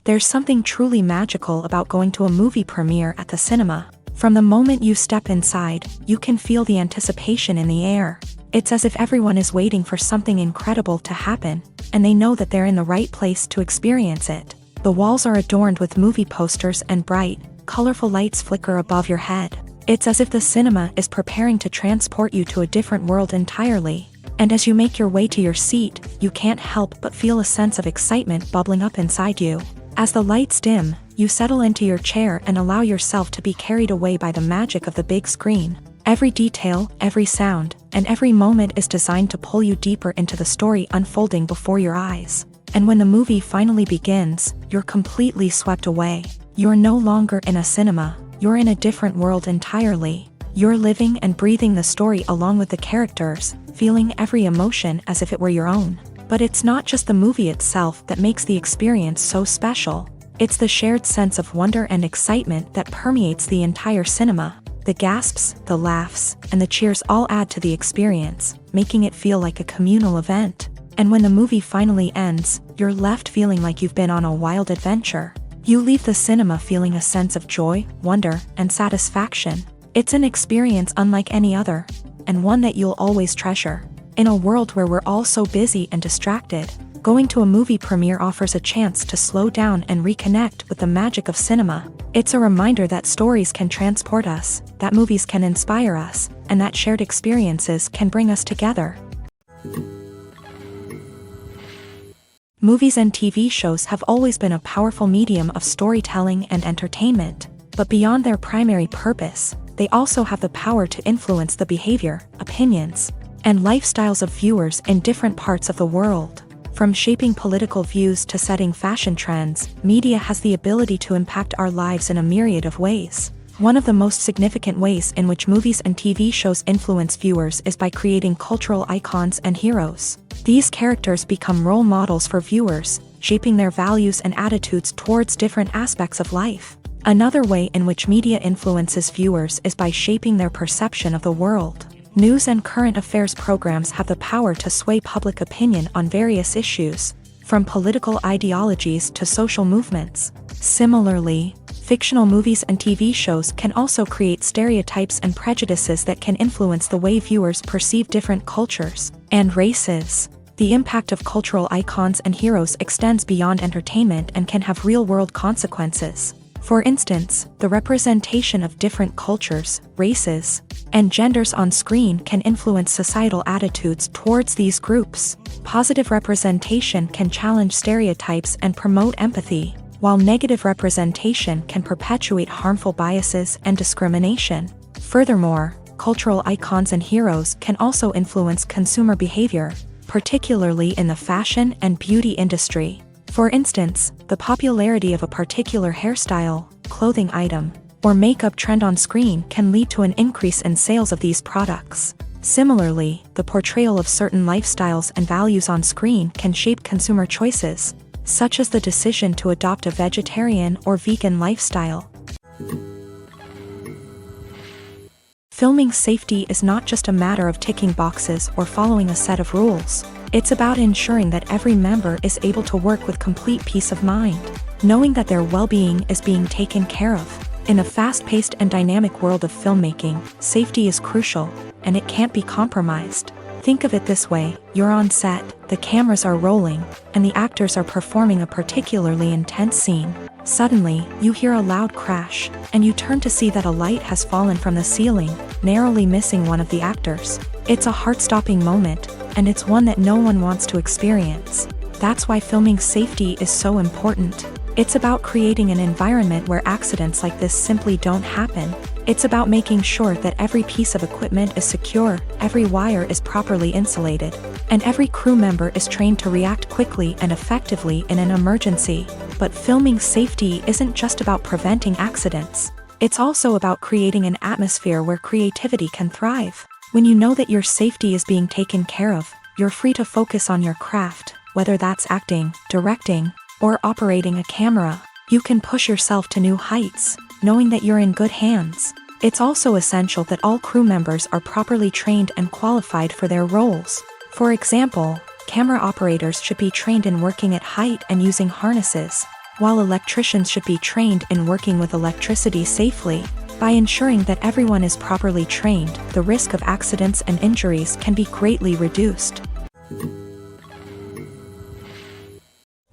Speaker 1: There's something truly magical about going to a movie premiere at the cinema. From the moment you step inside, you can feel the anticipation in the air. It's as if everyone is waiting for something incredible to happen, and they know that they're in the right place to experience it. The walls are adorned with movie posters and bright, colorful lights flicker above your head. It's as if the cinema is preparing to transport you to a different world entirely. And as you make your way to your seat, you can't help but feel a sense of excitement bubbling up inside you. As the lights dim, you settle into your chair and allow yourself to be carried away by the magic of the big screen. Every detail, every sound, and every moment is designed to pull you deeper into the story unfolding before your eyes. And when the movie finally begins, you're completely swept away. You're no longer in a cinema, you're in a different world entirely. You're living and breathing the story along with the characters, feeling every emotion as if it were your own. But it's not just the movie itself that makes the experience so special. It's the shared sense of wonder and excitement that permeates the entire cinema. The gasps, the laughs, and the cheers all add to the experience, making it feel like a communal event. And when the movie finally ends, you're left feeling like you've been on a wild adventure. You leave the cinema feeling a sense of joy, wonder, and satisfaction. It's an experience unlike any other, and one that you'll always treasure. In a world where we're all so busy and distracted, going to a movie premiere offers a chance to slow down and reconnect with the magic of cinema. It's a reminder that stories can transport us, that movies can inspire us, and that shared experiences can bring us together. Movies and TV shows have always been a powerful medium of storytelling and entertainment. But beyond their primary purpose, they also have the power to influence the behavior, opinions, and lifestyles of viewers in different parts of the world. From shaping political views to setting fashion trends, media has the ability to impact our lives in a myriad of ways. One of the most significant ways in which movies and TV shows influence viewers is by creating cultural icons and heroes. These characters become role models for viewers, shaping their values and attitudes towards different aspects of life. Another way in which media influences viewers is by shaping their perception of the world. News and current affairs programs have the power to sway public opinion on various issues, from political ideologies to social movements. Similarly, fictional movies and TV shows can also create stereotypes and prejudices that can influence the way viewers perceive different cultures and races. The impact of cultural icons and heroes extends beyond entertainment and can have real-world consequences. For instance, the representation of different cultures, races, and genders on screen can influence societal attitudes towards these groups. Positive representation can challenge stereotypes and promote empathy, while negative representation can perpetuate harmful biases and discrimination. Furthermore, cultural icons and heroes can also influence consumer behavior, particularly in the fashion and beauty industry. For instance, the popularity of a particular hairstyle, clothing item, or makeup trend on screen can lead to an increase in sales of these products. Similarly, the portrayal of certain lifestyles and values on screen can shape consumer choices, such as the decision to adopt a vegetarian or vegan lifestyle. Filming safety is not just a matter of ticking boxes or following a set of rules. It's about ensuring that every member is able to work with complete peace of mind, knowing that their well-being is being taken care of. In a fast-paced and dynamic world of filmmaking, safety is crucial, and it can't be compromised. Think of it this way: you're on set, the cameras are rolling, and the actors are performing a particularly intense scene. Suddenly, you hear a loud crash, and you turn to see that a light has fallen from the ceiling, narrowly missing one of the actors. It's a heart-stopping moment, and it's one that no one wants to experience. That's why filming safety is so important. It's about creating an environment where accidents like this simply don't happen. It's about making sure that every piece of equipment is secure, every wire is properly insulated, and every crew member is trained to react quickly and effectively in an emergency. But filming safety isn't just about preventing accidents. It's also about creating an atmosphere where creativity can thrive. When you know that your safety is being taken care of, you're free to focus on your craft, whether that's acting, directing, or operating a camera. You can push yourself to new heights, knowing that you're in good hands. It's also essential that all crew members are properly trained and qualified for their roles. For example, camera operators should be trained in working at height and using harnesses, while electricians should be trained in working with electricity safely. By ensuring that everyone is properly trained, the risk of accidents and injuries can be greatly reduced.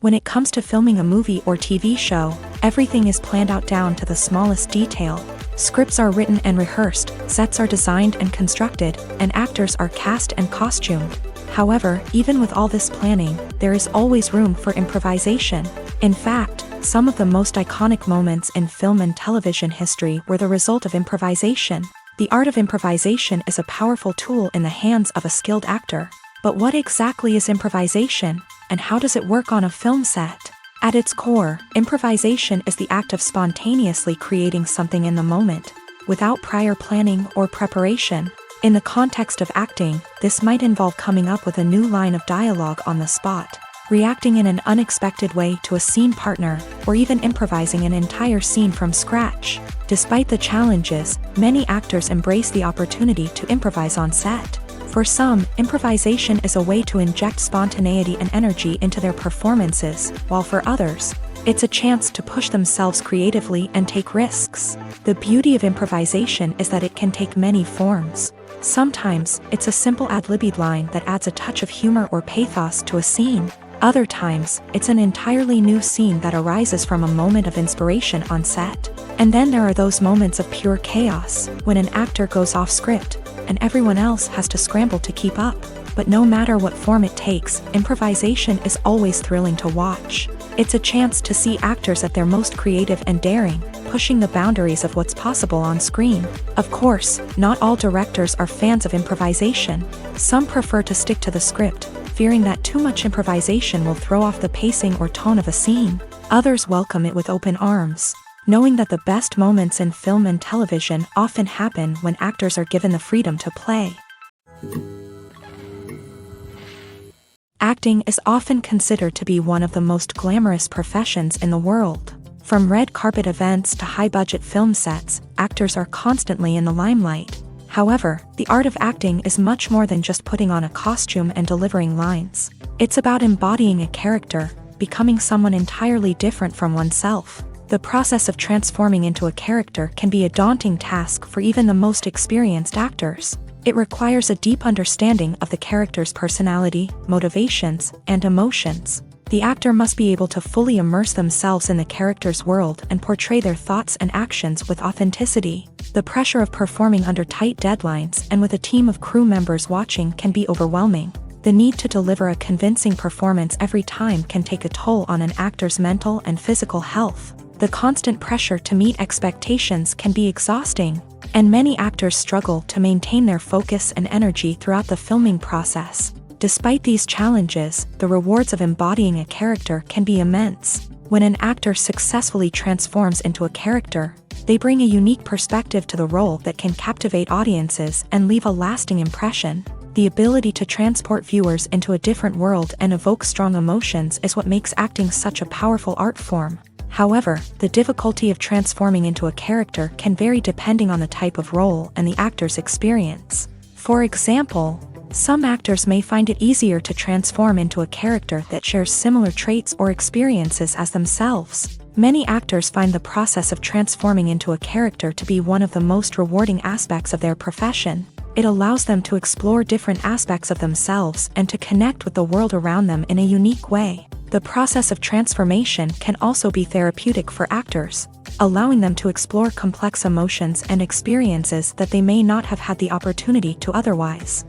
Speaker 1: When it comes to filming a movie or TV show, everything is planned out down to the smallest detail. Scripts are written and rehearsed, sets are designed and constructed, and actors are cast and costumed. However, even with all this planning, there is always room for improvisation. In fact, some of the most iconic moments in film and television history were the result of improvisation. The art of improvisation is a powerful tool in the hands of a skilled actor. But what exactly is improvisation, and how does it work on a film set? At its core, improvisation is the act of spontaneously creating something in the moment, without prior planning or preparation. In the context of acting, this might involve coming up with a new line of dialogue on the spot, reacting in an unexpected way to a scene partner, or even improvising an entire scene from scratch. Despite the challenges, many actors embrace the opportunity to improvise on set. For some, improvisation is a way to inject spontaneity and energy into their performances, while for others, it's a chance to push themselves creatively and take risks. The beauty of improvisation is that it can take many forms. Sometimes, it's a simple ad-libbed line that adds a touch of humor or pathos to a scene. Other times, it's an entirely new scene that arises from a moment of inspiration on set. And then there are those moments of pure chaos, when an actor goes off script, and everyone else has to scramble to keep up. But no matter what form it takes, improvisation is always thrilling to watch. It's a chance to see actors at their most creative and daring, pushing the boundaries of what's possible on screen. Of course, not all directors are fans of improvisation. Some prefer to stick to the script, fearing that too much improvisation will throw off the pacing or tone of a scene. Others welcome it with open arms, knowing that the best moments in film and television often happen when actors are given the freedom to play. Acting is often considered to be one of the most glamorous professions in the world. From red carpet events to high-budget film sets, actors are constantly in the limelight. However, the art of acting is much more than just putting on a costume and delivering lines. It's about embodying a character, becoming someone entirely different from oneself. The process of transforming into a character can be a daunting task for even the most experienced actors. It requires a deep understanding of the character's personality, motivations, and emotions. The actor must be able to fully immerse themselves in the character's world and portray their thoughts and actions with authenticity. The pressure of performing under tight deadlines and with a team of crew members watching can be overwhelming. The need to deliver a convincing performance every time can take a toll on an actor's mental and physical health. The constant pressure to meet expectations can be exhausting, and many actors struggle to maintain their focus and energy throughout the filming process. Despite these challenges, the rewards of embodying a character can be immense. When an actor successfully transforms into a character, they bring a unique perspective to the role that can captivate audiences and leave a lasting impression. The ability to transport viewers into a different world and evoke strong emotions is what makes acting such a powerful art form. However, the difficulty of transforming into a character can vary depending on the type of role and the actor's experience. For example, some actors may find it easier to transform into a character that shares similar traits or experiences as themselves. Many actors find the process of transforming into a character to be one of the most rewarding aspects of their profession. It allows them to explore different aspects of themselves and to connect with the world around them in a unique way. The process of transformation can also be therapeutic for actors, allowing them to explore complex emotions and experiences that they may not have had the opportunity to otherwise.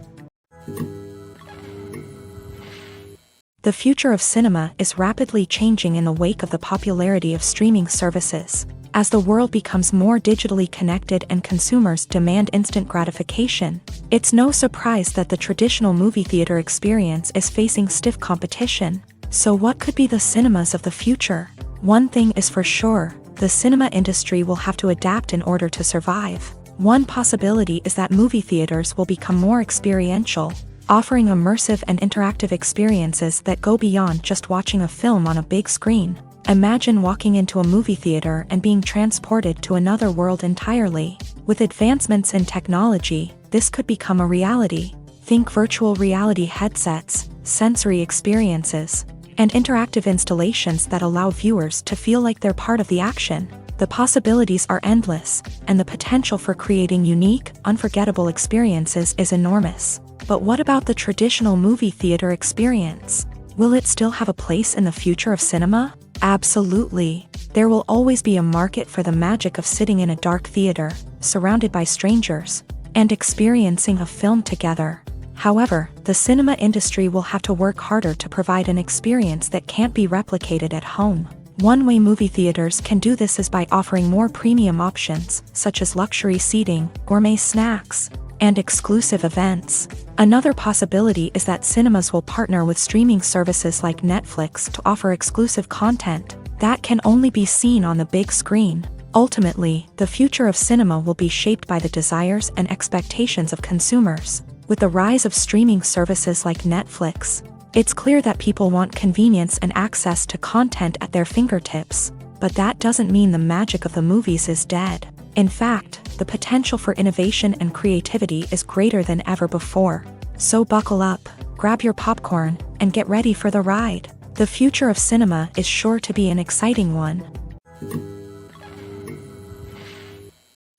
Speaker 1: The future of cinema is rapidly changing in the wake of the popularity of streaming services. As the world becomes more digitally connected and consumers demand instant gratification, it's no surprise that the traditional movie theater experience is facing stiff competition. So what could be the cinemas of the future? One thing is for sure, the cinema industry will have to adapt in order to survive. One possibility is that movie theaters will become more experiential, offering immersive and interactive experiences that go beyond just watching a film on a big screen. Imagine walking into a movie theater and being transported to another world entirely. With advancements in technology, this could become a reality. Think virtual reality headsets, sensory experiences, and interactive installations that allow viewers to feel like they're part of the action. The possibilities are endless, and the potential for creating unique, unforgettable experiences is enormous. But what about the traditional movie theater experience? Will it still have a place in the future of cinema? Absolutely. There will always be a market for the magic of sitting in a dark theater, surrounded by strangers, and experiencing a film together. However, the cinema industry will have to work harder to provide an experience that can't be replicated at home. One way movie theaters can do this is by offering more premium options, such as luxury seating, gourmet snacks, and exclusive events. Another possibility is that cinemas will partner with streaming services like Netflix to offer exclusive content that can only be seen on the big screen. Ultimately, the future of cinema will be shaped by the desires and expectations of consumers. With the rise of streaming services like Netflix, it's clear that people want convenience and access to content at their fingertips. But that doesn't mean the magic of the movies is dead. In fact, the potential for innovation and creativity is greater than ever before. So buckle up, grab your popcorn, and get ready for the ride. The future of cinema is sure to be an exciting one.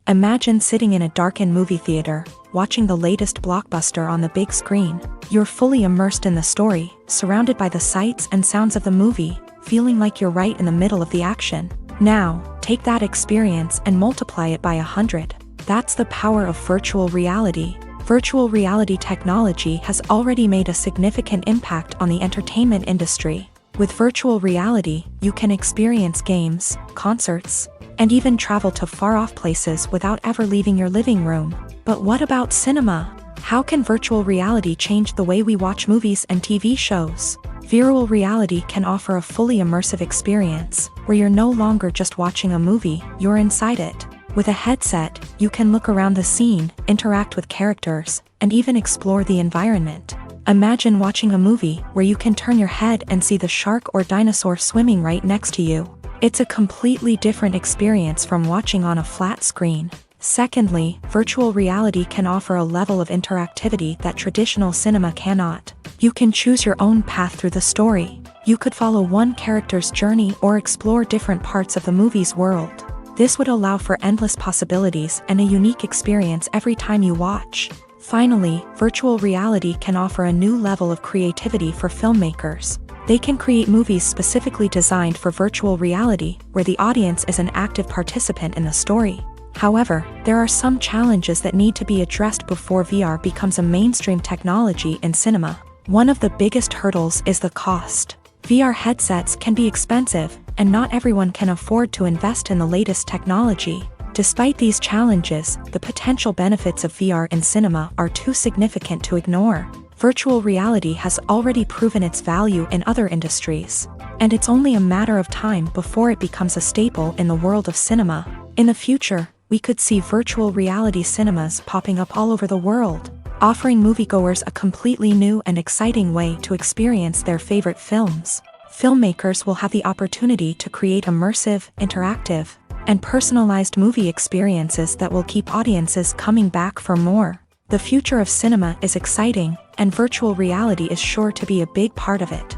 Speaker 1: Imagine sitting in a darkened movie theater, watching the latest blockbuster on the big screen. You're fully immersed in the story, surrounded by the sights and sounds of the movie, feeling like you're right in the middle of the action. Now, take that experience and multiply it by 100. That's the power of virtual reality. Virtual reality technology has already made a significant impact on the entertainment industry. With virtual reality, you can experience games, concerts, and even travel to far-off places without ever leaving your living room. But what about cinema? How can virtual reality change the way we watch movies and TV shows? Virtual reality can offer a fully immersive experience, where you're no longer just watching a movie, you're inside it. With a headset, you can look around the scene, interact with characters, and even explore the environment. Imagine watching a movie where you can turn your head and see the shark or dinosaur swimming right next to you. It's a completely different experience from watching on a flat screen. Secondly, virtual reality can offer a level of interactivity that traditional cinema cannot. You can choose your own path through the story. You could follow one character's journey or explore different parts of the movie's world. This would allow for endless possibilities and a unique experience every time you watch. Finally, virtual reality can offer a new level of creativity for filmmakers. They can create movies specifically designed for virtual reality, where the audience is an active participant in the story. However, there are some challenges that need to be addressed before VR becomes a mainstream technology in cinema. One of the biggest hurdles is the cost. VR headsets can be expensive, and not everyone can afford to invest in the latest technology. Despite these challenges, the potential benefits of VR in cinema are too significant to ignore. Virtual reality has already proven its value in other industries, and it's only a matter of time before it becomes a staple in the world of cinema. In the future, we could see virtual reality cinemas popping up all over the world, offering moviegoers a completely new and exciting way to experience their favorite films. Filmmakers will have the opportunity to create immersive, interactive, and personalized movie experiences that will keep audiences coming back for more. The future of cinema is exciting, and virtual reality is sure to be a big part of it.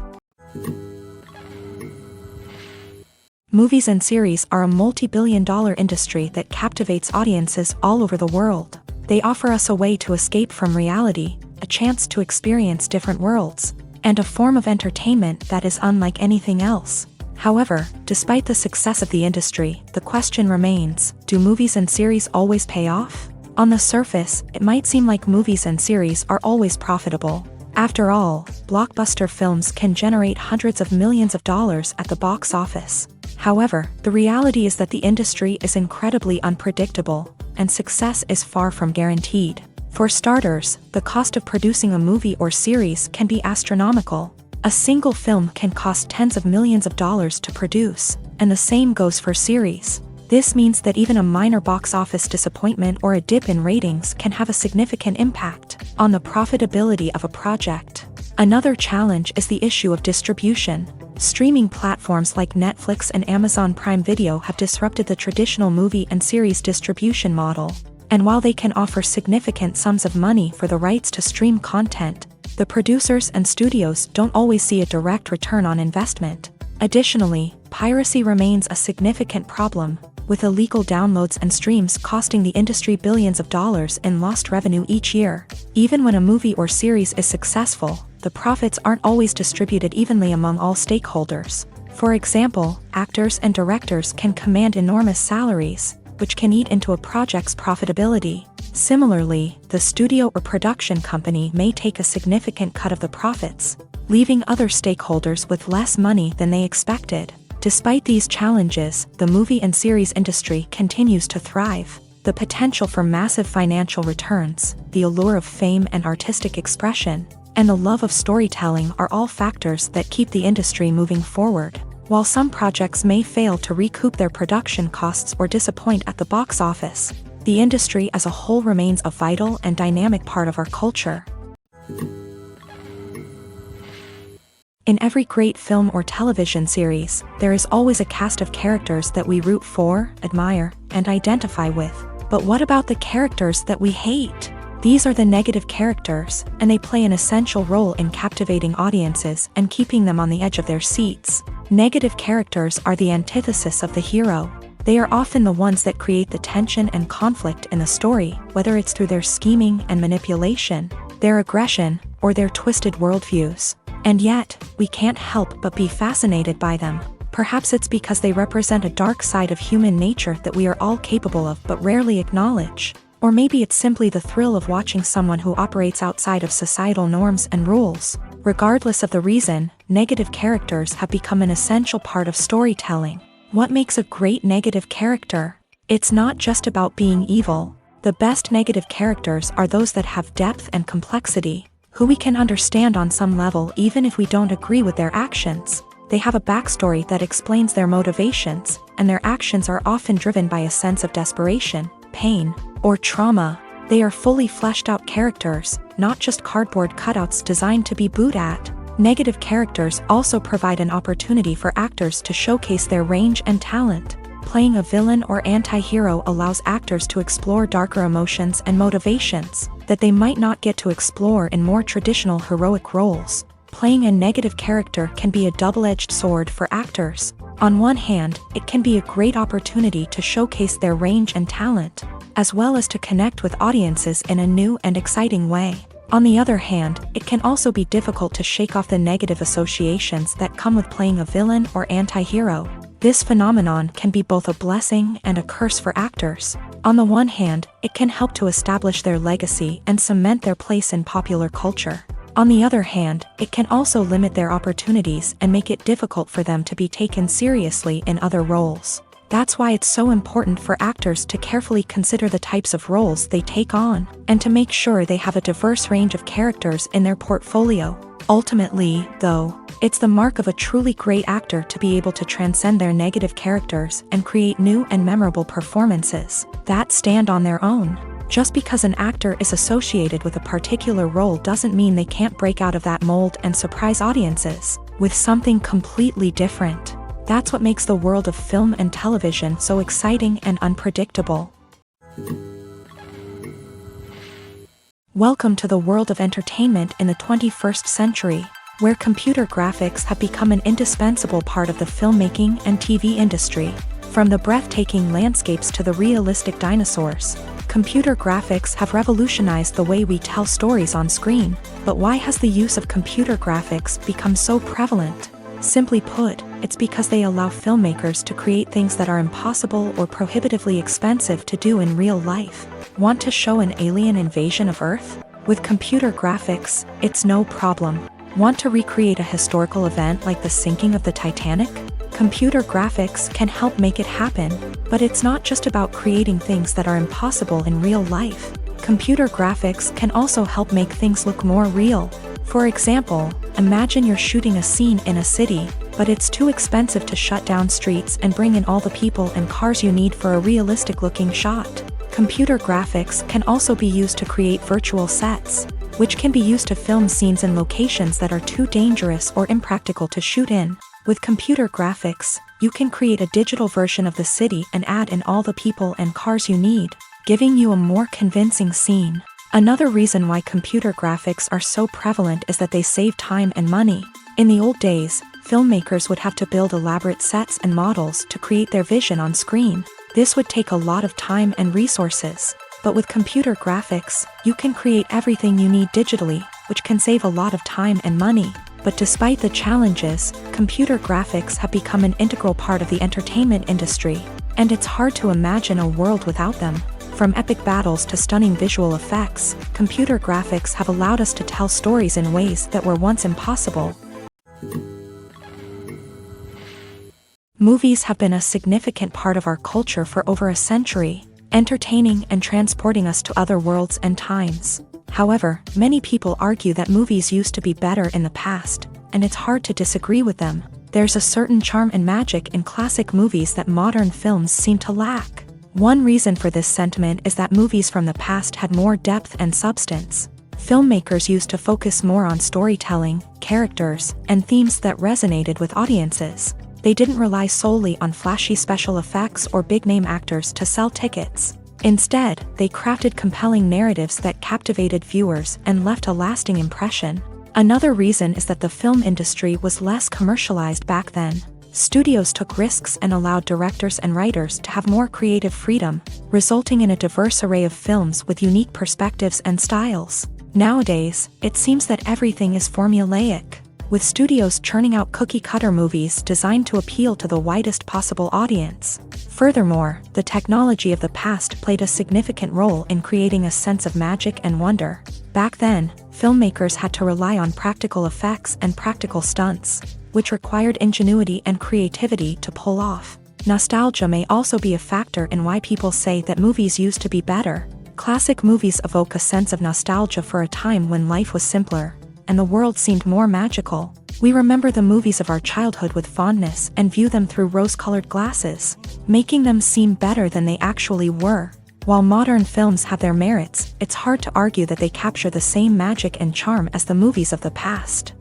Speaker 1: Movies and series are a multi-billion-dollar industry that captivates audiences all over the world. They offer us a way to escape from reality, a chance to experience different worlds, and a form of entertainment that is unlike anything else. However, despite the success of the industry, the question remains, do movies and series always pay off? On the surface, it might seem like movies and series are always profitable. After all, blockbuster films can generate hundreds of millions of dollars at the box office. However, the reality is that the industry is incredibly unpredictable, and success is far from guaranteed. For starters, the cost of producing a movie or series can be astronomical. A single film can cost tens of millions of dollars to produce, and the same goes for series. This means that even a minor box office disappointment or a dip in ratings can have a significant impact on the profitability of a project. Another challenge is the issue of distribution. Streaming platforms like Netflix and Amazon Prime Video have disrupted the traditional movie and series distribution model. And while they can offer significant sums of money for the rights to stream content, the producers and studios don't always see a direct return on investment. Additionally, piracy remains a significant problem, with illegal downloads and streams costing the industry billions of dollars in lost revenue each year. Even when a movie or series is successful, the profits aren't always distributed evenly among all stakeholders. For example, actors and directors can command enormous salaries, which can eat into a project's profitability. Similarly, the studio or production company may take a significant cut of the profits, leaving other stakeholders with less money than they expected. Despite these challenges, the movie and series industry continues to thrive. The potential for massive financial returns, the allure of fame and artistic expression, and the love of storytelling are all factors that keep the industry moving forward. While some projects may fail to recoup their production costs or disappoint at the box office, the industry as a whole remains a vital and dynamic part of our culture. In every great film or television series, there is always a cast of characters that we root for, admire, and identify with. But what about the characters that we hate? These are the negative characters, and they play an essential role in captivating audiences and keeping them on the edge of their seats. Negative characters are the antithesis of the hero. They are often the ones that create the tension and conflict in the story, whether it's through their scheming and manipulation, their aggression, or their twisted worldviews. And yet, we can't help but be fascinated by them. Perhaps it's because they represent a dark side of human nature that we are all capable of but rarely acknowledge. Or maybe it's simply the thrill of watching someone who operates outside of societal norms and rules, Regardless of the reason, negative characters have become an essential part of storytelling. What makes a great negative character? It's not just about being evil. The best negative characters are those that have depth and complexity, who we can understand on some level even if we don't agree with their actions. They have a backstory that explains their motivations, and their actions are often driven by a sense of desperation, pain, or trauma. They are fully fleshed out characters, not just cardboard cutouts designed to be booed at. Negative characters also provide an opportunity for actors to showcase their range and talent. Playing a villain or anti-hero allows actors to explore darker emotions and motivations that they might not get to explore in more traditional heroic roles. Playing a negative character can be a double-edged sword for actors. On one hand, it can be a great opportunity to showcase their range and talent, as well as to connect with audiences in a new and exciting way. On the other hand, it can also be difficult to shake off the negative associations that come with playing a villain or anti-hero. This phenomenon can be both a blessing and a curse for actors. On the one hand, it can help to establish their legacy and cement their place in popular culture. On the other hand, it can also limit their opportunities and make it difficult for them to be taken seriously in other roles. That's why it's so important for actors to carefully consider the types of roles they take on, and to make sure they have a diverse range of characters in their portfolio. Ultimately, though, it's the mark of a truly great actor to be able to transcend their negative characters and create new and memorable performances that stand on their own. Just because an actor is associated with a particular role doesn't mean they can't break out of that mold and surprise audiences with something completely different. That's what makes the world of film and television so exciting and unpredictable. Welcome to the world of entertainment in the 21st century, where computer graphics have become an indispensable part of the filmmaking and TV industry. From the breathtaking landscapes to the realistic dinosaurs, computer graphics have revolutionized the way we tell stories on screen. But why has the use of computer graphics become so prevalent? Simply put, it's because they allow filmmakers to create things that are impossible or prohibitively expensive to do in real life. Want to show an alien invasion of Earth? With computer graphics, it's no problem. Want to recreate a historical event like the sinking of the Titanic? Computer graphics can help make it happen. But it's not just about creating things that are impossible in real life. Computer graphics can also help make things look more real. For example, imagine you're shooting a scene in a city, but it's too expensive to shut down streets and bring in all the people and cars you need for a realistic-looking shot. Computer graphics can also be used to create virtual sets, which can be used to film scenes in locations that are too dangerous or impractical to shoot in. With computer graphics, you can create a digital version of the city and add in all the people and cars you need, giving you a more convincing scene. Another reason why computer graphics are so prevalent is that they save time and money. In the old days, filmmakers would have to build elaborate sets and models to create their vision on screen. This would take a lot of time and resources. But with computer graphics, you can create everything you need digitally, which can save a lot of time and money. But despite the challenges, computer graphics have become an integral part of the entertainment industry, and it's hard to imagine a world without them. From epic battles to stunning visual effects, computer graphics have allowed us to tell stories in ways that were once impossible. Movies have been a significant part of our culture for over a century, entertaining and transporting us to other worlds and times. However, many people argue that movies used to be better in the past, and it's hard to disagree with them. There's a certain charm and magic in classic movies that modern films seem to lack. One reason for this sentiment is that movies from the past had more depth and substance. Filmmakers used to focus more on storytelling, characters, and themes that resonated with audiences. They didn't rely solely on flashy special effects or big-name actors to sell tickets. Instead, they crafted compelling narratives that captivated viewers and left a lasting impression. Another reason is that the film industry was less commercialized back then. Studios took risks and allowed directors and writers to have more creative freedom, resulting in a diverse array of films with unique perspectives and styles. Nowadays, it seems that everything is formulaic, with studios churning out cookie-cutter movies designed to appeal to the widest possible audience. Furthermore, the technology of the past played a significant role in creating a sense of magic and wonder. Back then, filmmakers had to rely on practical effects and practical stunts, which required ingenuity and creativity to pull off. Nostalgia may also be a factor in why people say that movies used to be better. Classic movies evoke a sense of nostalgia for a time when life was simpler, and the world seemed more magical. We remember the movies of our childhood with fondness and view them through rose-colored glasses, making them seem better than they actually were. While modern films have their merits, it's hard to argue that they capture the same magic and charm as the movies of the past.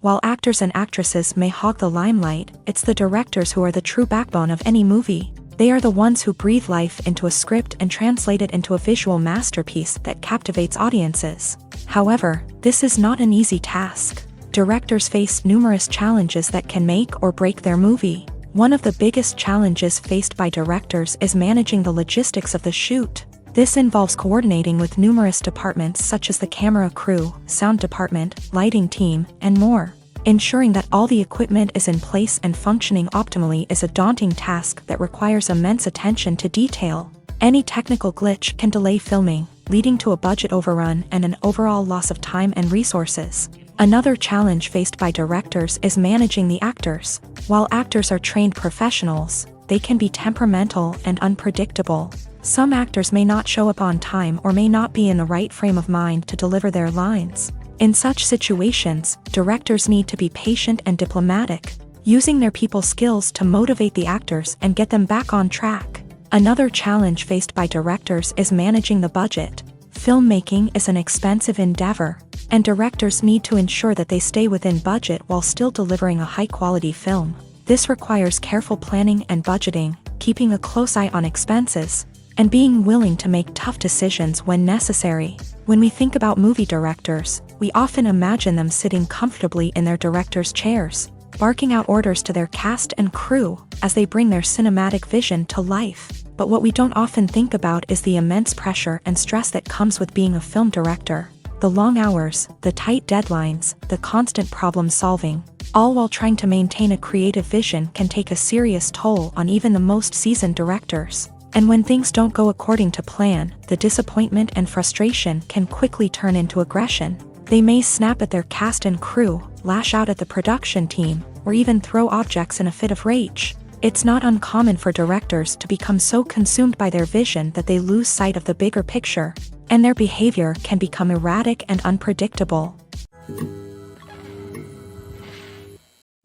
Speaker 1: While actors and actresses may hog the limelight, it's the directors who are the true backbone of any movie. They are the ones who breathe life into a script and translate it into a visual masterpiece that captivates audiences. However, this is not an easy task. Directors face numerous challenges that can make or break their movie. One of the biggest challenges faced by directors is managing the logistics of the shoot. This involves coordinating with numerous departments such as the camera crew, sound department, lighting team, and more. Ensuring that all the equipment is in place and functioning optimally is a daunting task that requires immense attention to detail. Any technical glitch can delay filming, leading to a budget overrun and an overall loss of time and resources. Another challenge faced by directors is managing the actors. While actors are trained professionals, they can be temperamental and unpredictable. Some actors may not show up on time or may not be in the right frame of mind to deliver their lines. In such situations, directors need to be patient and diplomatic, using their people skills to motivate the actors and get them back on track. Another challenge faced by directors is managing the budget. Filmmaking is an expensive endeavor, and directors need to ensure that they stay within budget while still delivering a high-quality film. This requires careful planning and budgeting, keeping a close eye on expenses, and being willing to make tough decisions when necessary. When we think about movie directors, we often imagine them sitting comfortably in their director's chairs, barking out orders to their cast and crew as they bring their cinematic vision to life. But what we don't often think about is the immense pressure and stress that comes with being a film director. The long hours, the tight deadlines, the constant problem solving, all while trying to maintain a creative vision can take a serious toll on even the most seasoned directors. And when things don't go according to plan, the disappointment and frustration can quickly turn into aggression. They may snap at their cast and crew, lash out at the production team, or even throw objects in a fit of rage. It's not uncommon for directors to become so consumed by their vision that they lose sight of the bigger picture, and their behavior can become erratic and unpredictable.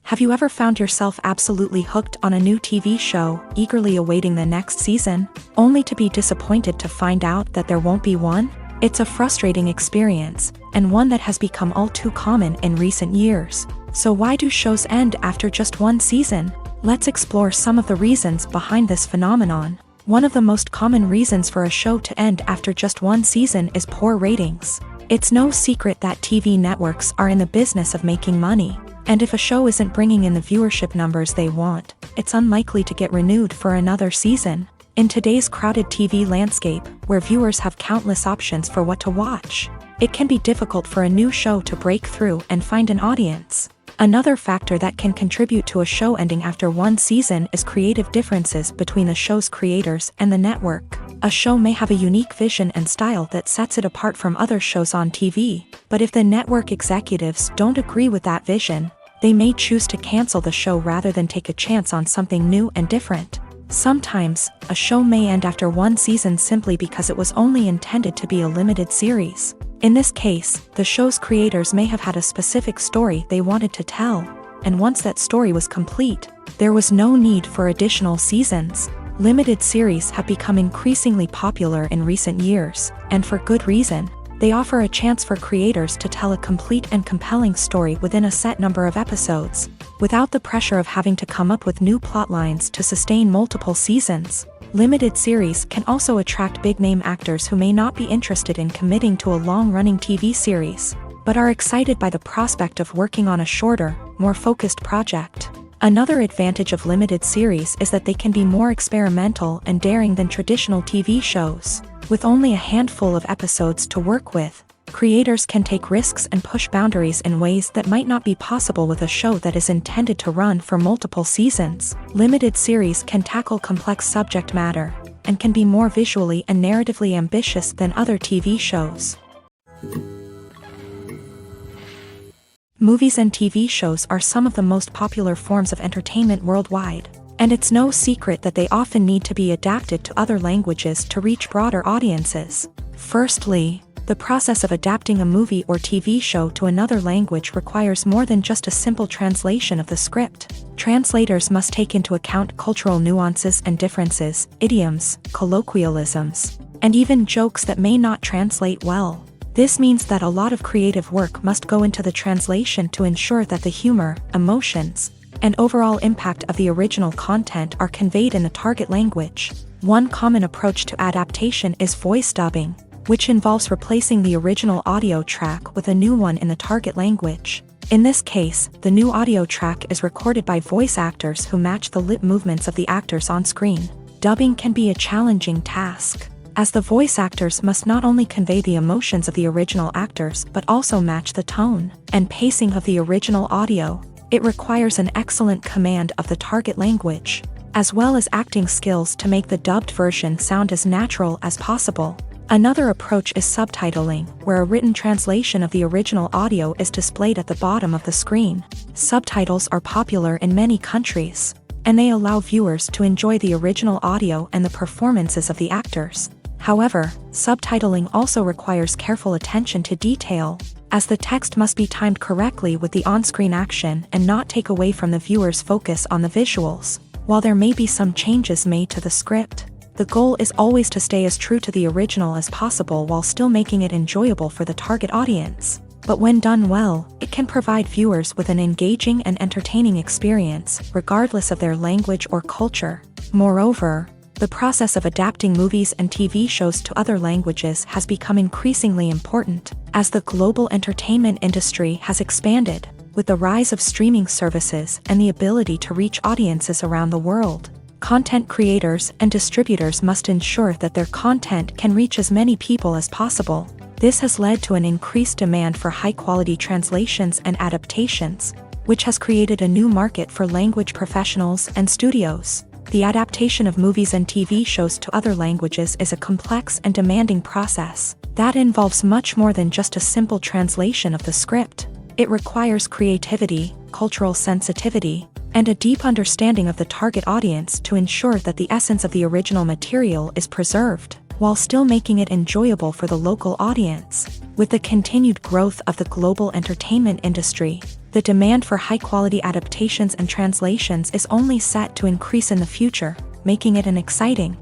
Speaker 1: Have you ever found yourself absolutely hooked on a new TV show, eagerly awaiting the next season, only to be disappointed to find out that there won't be one? It's a frustrating experience, and one that has become all too common in recent years. So why do shows end after just one season? Let's explore some of the reasons behind this phenomenon. One of the most common reasons for a show to end after just one season is poor ratings. It's no secret that TV networks are in the business of making money. And if a show isn't bringing in the viewership numbers they want, it's unlikely to get renewed for another season. In today's crowded TV landscape, where viewers have countless options for what to watch, it can be difficult for a new show to break through and find an audience. Another factor that can contribute to a show ending after one season is creative differences between the show's creators and the network. A show may have a unique vision and style that sets it apart from other shows on TV, but if the network executives don't agree with that vision, they may choose to cancel the show rather than take a chance on something new and different. Sometimes, a show may end after one season simply because it was only intended to be a limited series. In this case, the show's creators may have had a specific story they wanted to tell, and once that story was complete, there was no need for additional seasons. Limited series have become increasingly popular in recent years, and for good reason. They offer a chance for creators to tell a complete and compelling story within a set number of episodes, without the pressure of having to come up with new plot lines to sustain multiple seasons. Limited series can also attract big-name actors who may not be interested in committing to a long-running TV series, but are excited by the prospect of working on a shorter, more focused project. Another advantage of limited series is that they can be more experimental and daring than traditional TV shows. With only a handful of episodes to work with, creators can take risks and push boundaries in ways that might not be possible with a show that is intended to run for multiple seasons. Limited series can tackle complex subject matter, and can be more visually and narratively ambitious than other TV shows. Movies and TV shows are some of the most popular forms of entertainment worldwide, and it's no secret that they often need to be adapted to other languages to reach broader audiences. Firstly, the process of adapting a movie or TV show to another language requires more than just a simple translation of the script. Translators must take into account cultural nuances and differences, idioms, colloquialisms, and even jokes that may not translate well. This means that a lot of creative work must go into the translation to ensure that the humor, emotions, and overall impact of the original content are conveyed in the target language. One common approach to adaptation is voice dubbing, which involves replacing the original audio track with a new one in the target language. In this case, the new audio track is recorded by voice actors who match the lip movements of the actors on screen. Dubbing can be a challenging task, as the voice actors must not only convey the emotions of the original actors but also match the tone and pacing of the original audio. It requires an excellent command of the target language, as well as acting skills to make the dubbed version sound as natural as possible. Another approach is subtitling, where a written translation of the original audio is displayed at the bottom of the screen. Subtitles are popular in many countries, and they allow viewers to enjoy the original audio and the performances of the actors. However, subtitling also requires careful attention to detail, as the text must be timed correctly with the on-screen action and not take away from the viewer's focus on the visuals. While there may be some changes made to the script, the goal is always to stay as true to the original as possible while still making it enjoyable for the target audience. But when done well, it can provide viewers with an engaging and entertaining experience, regardless of their language or culture. Moreover, the process of adapting movies and TV shows to other languages has become increasingly important, as the global entertainment industry has expanded, with the rise of streaming services and the ability to reach audiences around the world. Content creators and distributors must ensure that their content can reach as many people as possible. This has led to an increased demand for high-quality translations and adaptations, which has created a new market for language professionals and studios. The adaptation of movies and TV shows to other languages is a complex and demanding process that involves much more than just a simple translation of the script. It requires creativity, cultural sensitivity, and a deep understanding of the target audience to ensure that the essence of the original material is preserved, while still making it enjoyable for the local audience. With the continued growth of the global entertainment industry, the demand for high-quality adaptations and translations is only set to increase in the future, making it an exciting.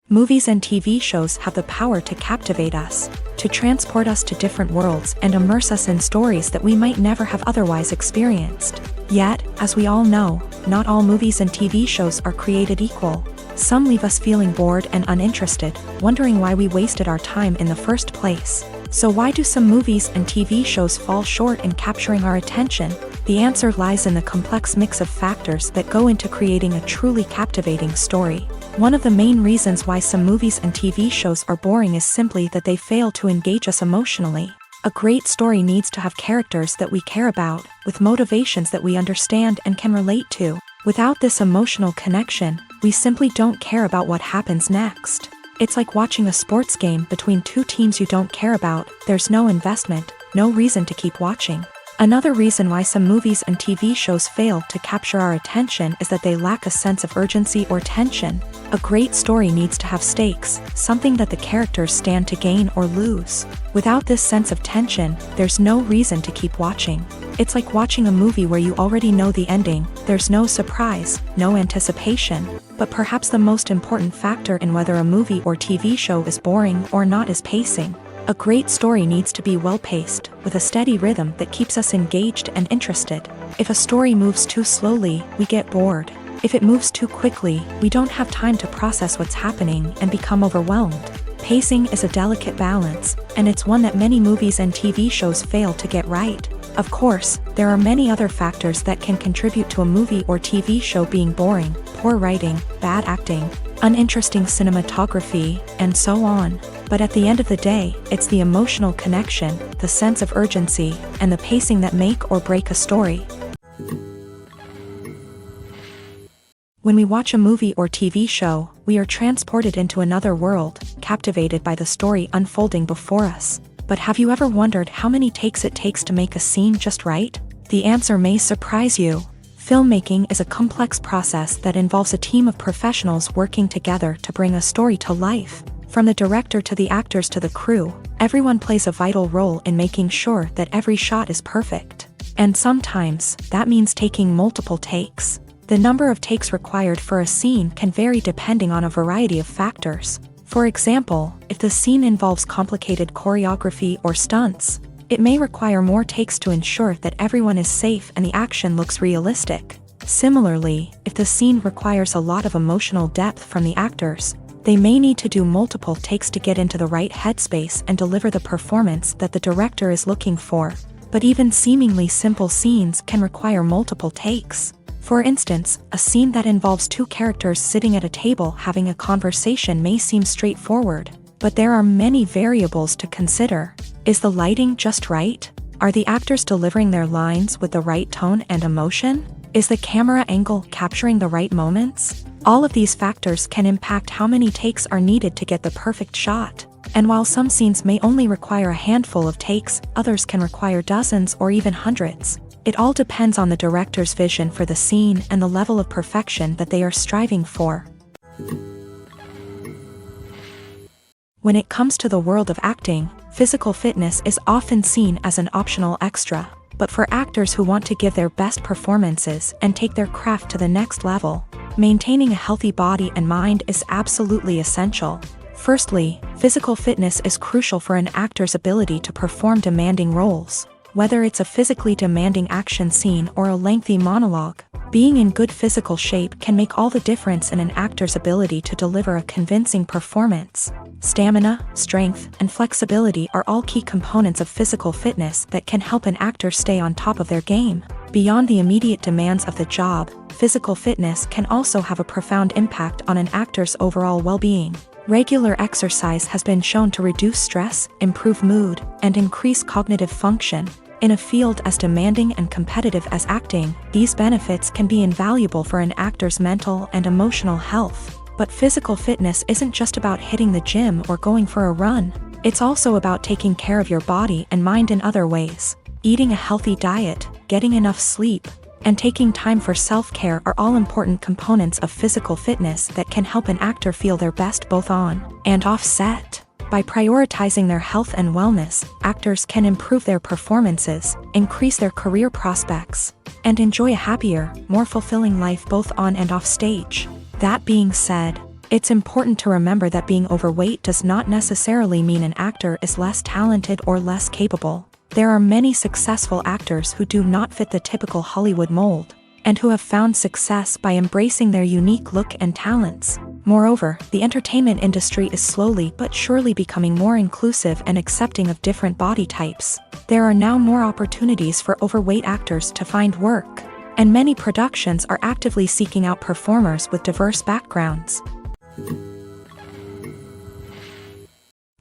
Speaker 1: Movies and TV shows have the power to captivate us, to transport us to different worlds and immerse us in stories that we might never have otherwise experienced. Yet, as we all know, not all movies and TV shows are created equal. Some leave us feeling bored and uninterested, wondering why we wasted our time in the first place. So why do some movies and TV shows fall short in capturing our attention? The answer lies in the complex mix of factors that go into creating a truly captivating story. One of the main reasons why some movies and TV shows are boring is simply that they fail to engage us emotionally. A great story needs to have characters that we care about, with motivations that we understand and can relate to. Without this emotional connection, we simply don't care about what happens next. It's like watching a sports game between two teams you don't care about. There's no investment, no reason to keep watching. Another reason why some movies and TV shows fail to capture our attention is that they lack a sense of urgency or tension. A great story needs to have stakes, something that the characters stand to gain or lose. Without this sense of tension, there's no reason to keep watching. It's like watching a movie where you already know the ending. There's no surprise, no anticipation. But perhaps the most important factor in whether a movie or TV show is boring or not is pacing. A great story needs to be well-paced, with a steady rhythm that keeps us engaged and interested. If a story moves too slowly, we get bored. If it moves too quickly, we don't have time to process what's happening and become overwhelmed. Pacing is a delicate balance, and it's one that many movies and TV shows fail to get right. Of course, there are many other factors that can contribute to a movie or TV show being boring: poor writing, bad acting, uninteresting cinematography, and so on. But at the end of the day, it's the emotional connection, the sense of urgency, and the pacing that make or break a story. When we watch a movie or TV show, we are transported into another world, captivated by the story unfolding before us. But have you ever wondered how many takes it takes to make a scene just right? The answer may surprise you. Filmmaking is a complex process that involves a team of professionals working together to bring a story to life. From the director to the actors to the crew, everyone plays a vital role in making sure that every shot is perfect. And sometimes, that means taking multiple takes. The number of takes required for a scene can vary depending on a variety of factors. For example, if the scene involves complicated choreography or stunts, it may require more takes to ensure that everyone is safe and the action looks realistic. Similarly, if the scene requires a lot of emotional depth from the actors, they may need to do multiple takes to get into the right headspace and deliver the performance that the director is looking for. But even seemingly simple scenes can require multiple takes. For instance, a scene that involves two characters sitting at a table having a conversation may seem straightforward, but there are many variables to consider. Is the lighting just right? Are the actors delivering their lines with the right tone and emotion? Is the camera angle capturing the right moments? All of these factors can impact how many takes are needed to get the perfect shot. And while some scenes may only require a handful of takes, others can require dozens or even hundreds. It all depends on the director's vision for the scene and the level of perfection that they are striving for. When it comes to the world of acting, physical fitness is often seen as an optional extra. But for actors who want to give their best performances and take their craft to the next level, maintaining a healthy body and mind is absolutely essential. Firstly, physical fitness is crucial for an actor's ability to perform demanding roles. Whether it's a physically demanding action scene or a lengthy monologue, being in good physical shape can make all the difference in an actor's ability to deliver a convincing performance. Stamina, strength, and flexibility are all key components of physical fitness that can help an actor stay on top of their game. Beyond the immediate demands of the job, physical fitness can also have a profound impact on an actor's overall well-being. Regular exercise has been shown to reduce stress, improve mood, and increase cognitive function. In a field as demanding and competitive as acting, these benefits can be invaluable for an actor's mental and emotional health. But physical fitness isn't just about hitting the gym or going for a run. It's also about taking care of your body and mind in other ways. Eating a healthy diet, getting enough sleep, and taking time for self-care are all important components of physical fitness that can help an actor feel their best both on and off set. By prioritizing their health and wellness, actors can improve their performances, increase their career prospects, and enjoy a happier, more fulfilling life both on and off stage. That being said, it's important to remember that being overweight does not necessarily mean an actor is less talented or less capable. There are many successful actors who do not fit the typical Hollywood mold, and who have found success by embracing their unique look and talents. Moreover, the entertainment industry is slowly but surely becoming more inclusive and accepting of different body types. There are now more opportunities for overweight actors to find work, and many productions are actively seeking out performers with diverse backgrounds.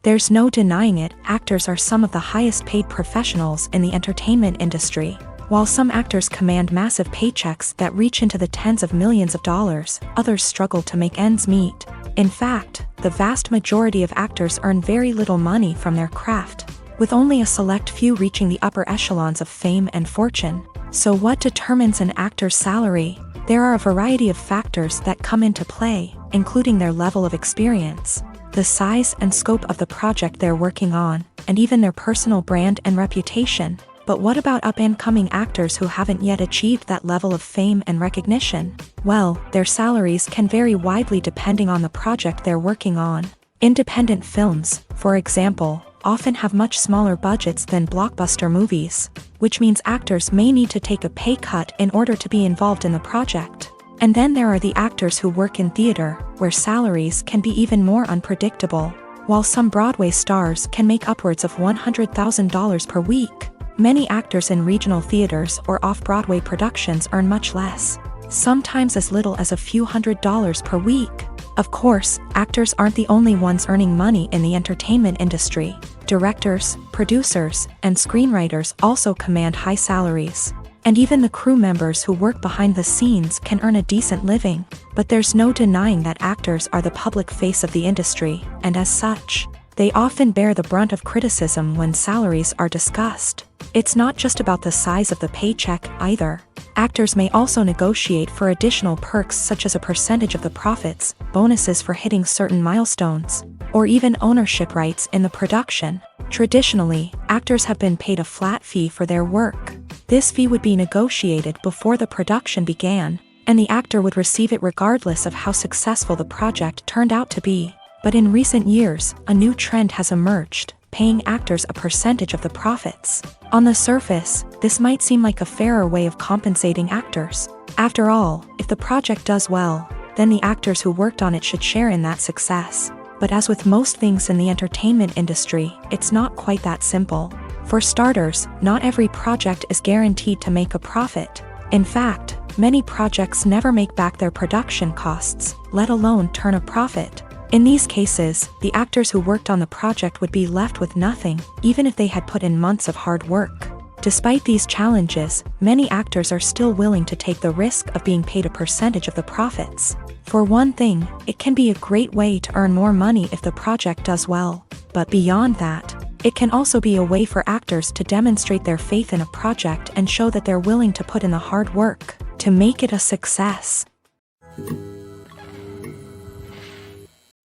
Speaker 1: There's no denying it, actors are some of the highest paid professionals in the entertainment industry. While some actors command massive paychecks that reach into the tens of millions of dollars, others struggle to make ends meet. In fact, the vast majority of actors earn very little money from their craft, with only a select few reaching the upper echelons of fame and fortune. So what determines an actor's salary? There are a variety of factors that come into play, including their level of experience, the size and scope of the project they're working on, and even their personal brand and reputation. But what about up-and-coming actors who haven't yet achieved that level of fame and recognition? Well, their salaries can vary widely depending on the project they're working on. Independent films, for example, often have much smaller budgets than blockbuster movies, which means actors may need to take a pay cut in order to be involved in the project. And then there are the actors who work in theater, where salaries can be even more unpredictable. While some Broadway stars can make upwards of $100,000 per week, many actors in regional theaters or off-Broadway productions earn much less, sometimes as little as a few $100s per week. Of course, actors aren't the only ones earning money in the entertainment industry. Directors, producers, and screenwriters also command high salaries. And even the crew members who work behind the scenes can earn a decent living. But there's no denying that actors are the public face of the industry, and as such, they often bear the brunt of criticism when salaries are discussed. It's not just about the size of the paycheck either. Actors may also negotiate for additional perks such as a percentage of the profits, bonuses for hitting certain milestones, or even ownership rights in the production. Traditionally, actors have been paid a flat fee for their work. This fee would be negotiated before the production began, and the actor would receive it regardless of how successful the project turned out to be. But in recent years, a new trend has emerged, paying actors a percentage of the profits. On the surface, this might seem like a fairer way of compensating actors. After all, if the project does well, then the actors who worked on it should share in that success. But as with most things in the entertainment industry, it's not quite that simple. For starters, not every project is guaranteed to make a profit. In fact, many projects never make back their production costs, let alone turn a profit. In these cases, the actors who worked on the project would be left with nothing, even if they had put in months of hard work. Despite these challenges, many actors are still willing to take the risk of being paid a percentage of the profits. For one thing, it can be a great way to earn more money if the project does well. But beyond that, it can also be a way for actors to demonstrate their faith in a project and show that they're willing to put in the hard work to make it a success.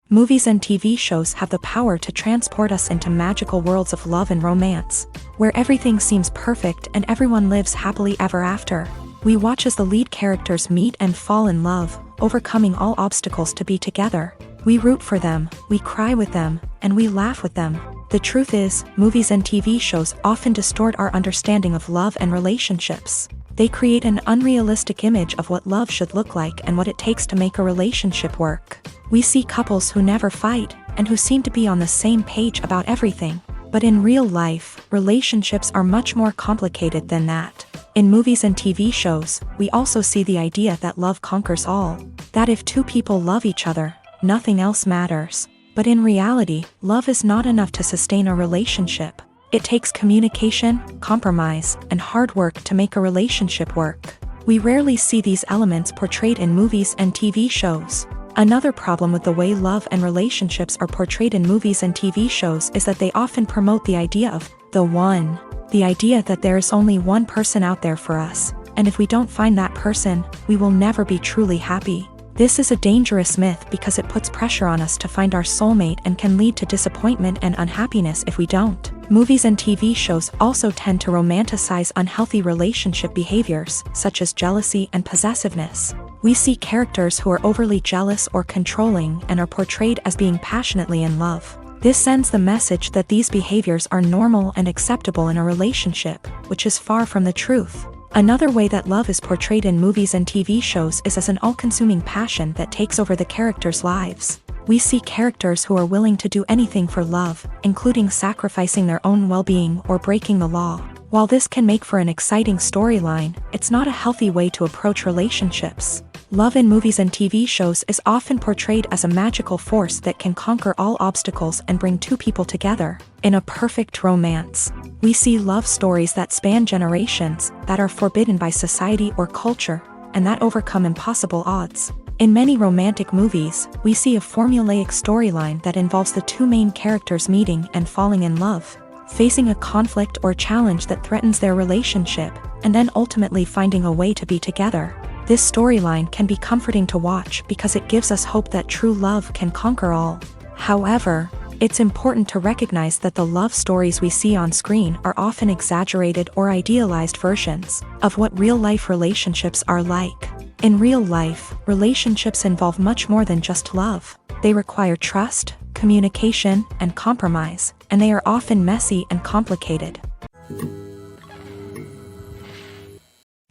Speaker 1: Movies and TV shows have the power to transport us into magical worlds of love and romance, where everything seems perfect and everyone lives happily ever after. We watch as the lead characters meet and fall in love, overcoming all obstacles to be together. We root for them, we cry with them, and we laugh with them. The truth is, movies and TV shows often distort our understanding of love and relationships. They create an unrealistic image of what love should look like and what it takes to make a relationship work. We see couples who never fight, and who seem to be on the same page about everything. But in real life, relationships are much more complicated than that. In movies and TV shows, we also see the idea that love conquers all. That if two people love each other, nothing else matters. But in reality, love is not enough to sustain a relationship. It takes communication, compromise, and hard work to make a relationship work. We rarely see these elements portrayed in movies and TV shows. Another problem with the way love and relationships are portrayed in movies and TV shows is that they often promote the idea of the one. The idea that there is only one person out there for us, and if we don't find that person, we will never be truly happy. This is a dangerous myth because it puts pressure on us to find our soulmate and can lead to disappointment and unhappiness if we don't. Movies and TV shows also tend to romanticize unhealthy relationship behaviors, such as jealousy and possessiveness. We see characters who are overly jealous or controlling and are portrayed as being passionately in love. This sends the message that these behaviors are normal and acceptable in a relationship, which is far from the truth. Another way that love is portrayed in movies and TV shows is as an all-consuming passion that takes over the characters' lives. We see characters who are willing to do anything for love, including sacrificing their own well-being or breaking the law. While this can make for an exciting storyline, it's not a healthy way to approach relationships. Love in movies and TV shows is often portrayed as a magical force that can conquer all obstacles and bring two people together in a perfect romance. We see love stories that span generations, that are forbidden by society or culture, and that overcome impossible odds. In many romantic movies, we see a formulaic storyline that involves the two main characters meeting and falling in love, facing a conflict or challenge that threatens their relationship, and then ultimately finding a way to be together. This storyline can be comforting to watch because it gives us hope that true love can conquer all. However, it's important to recognize that the love stories we see on screen are often exaggerated or idealized versions of what real-life relationships are like. In real life, relationships involve much more than just love. They require trust, communication, and compromise, and they are often messy and complicated.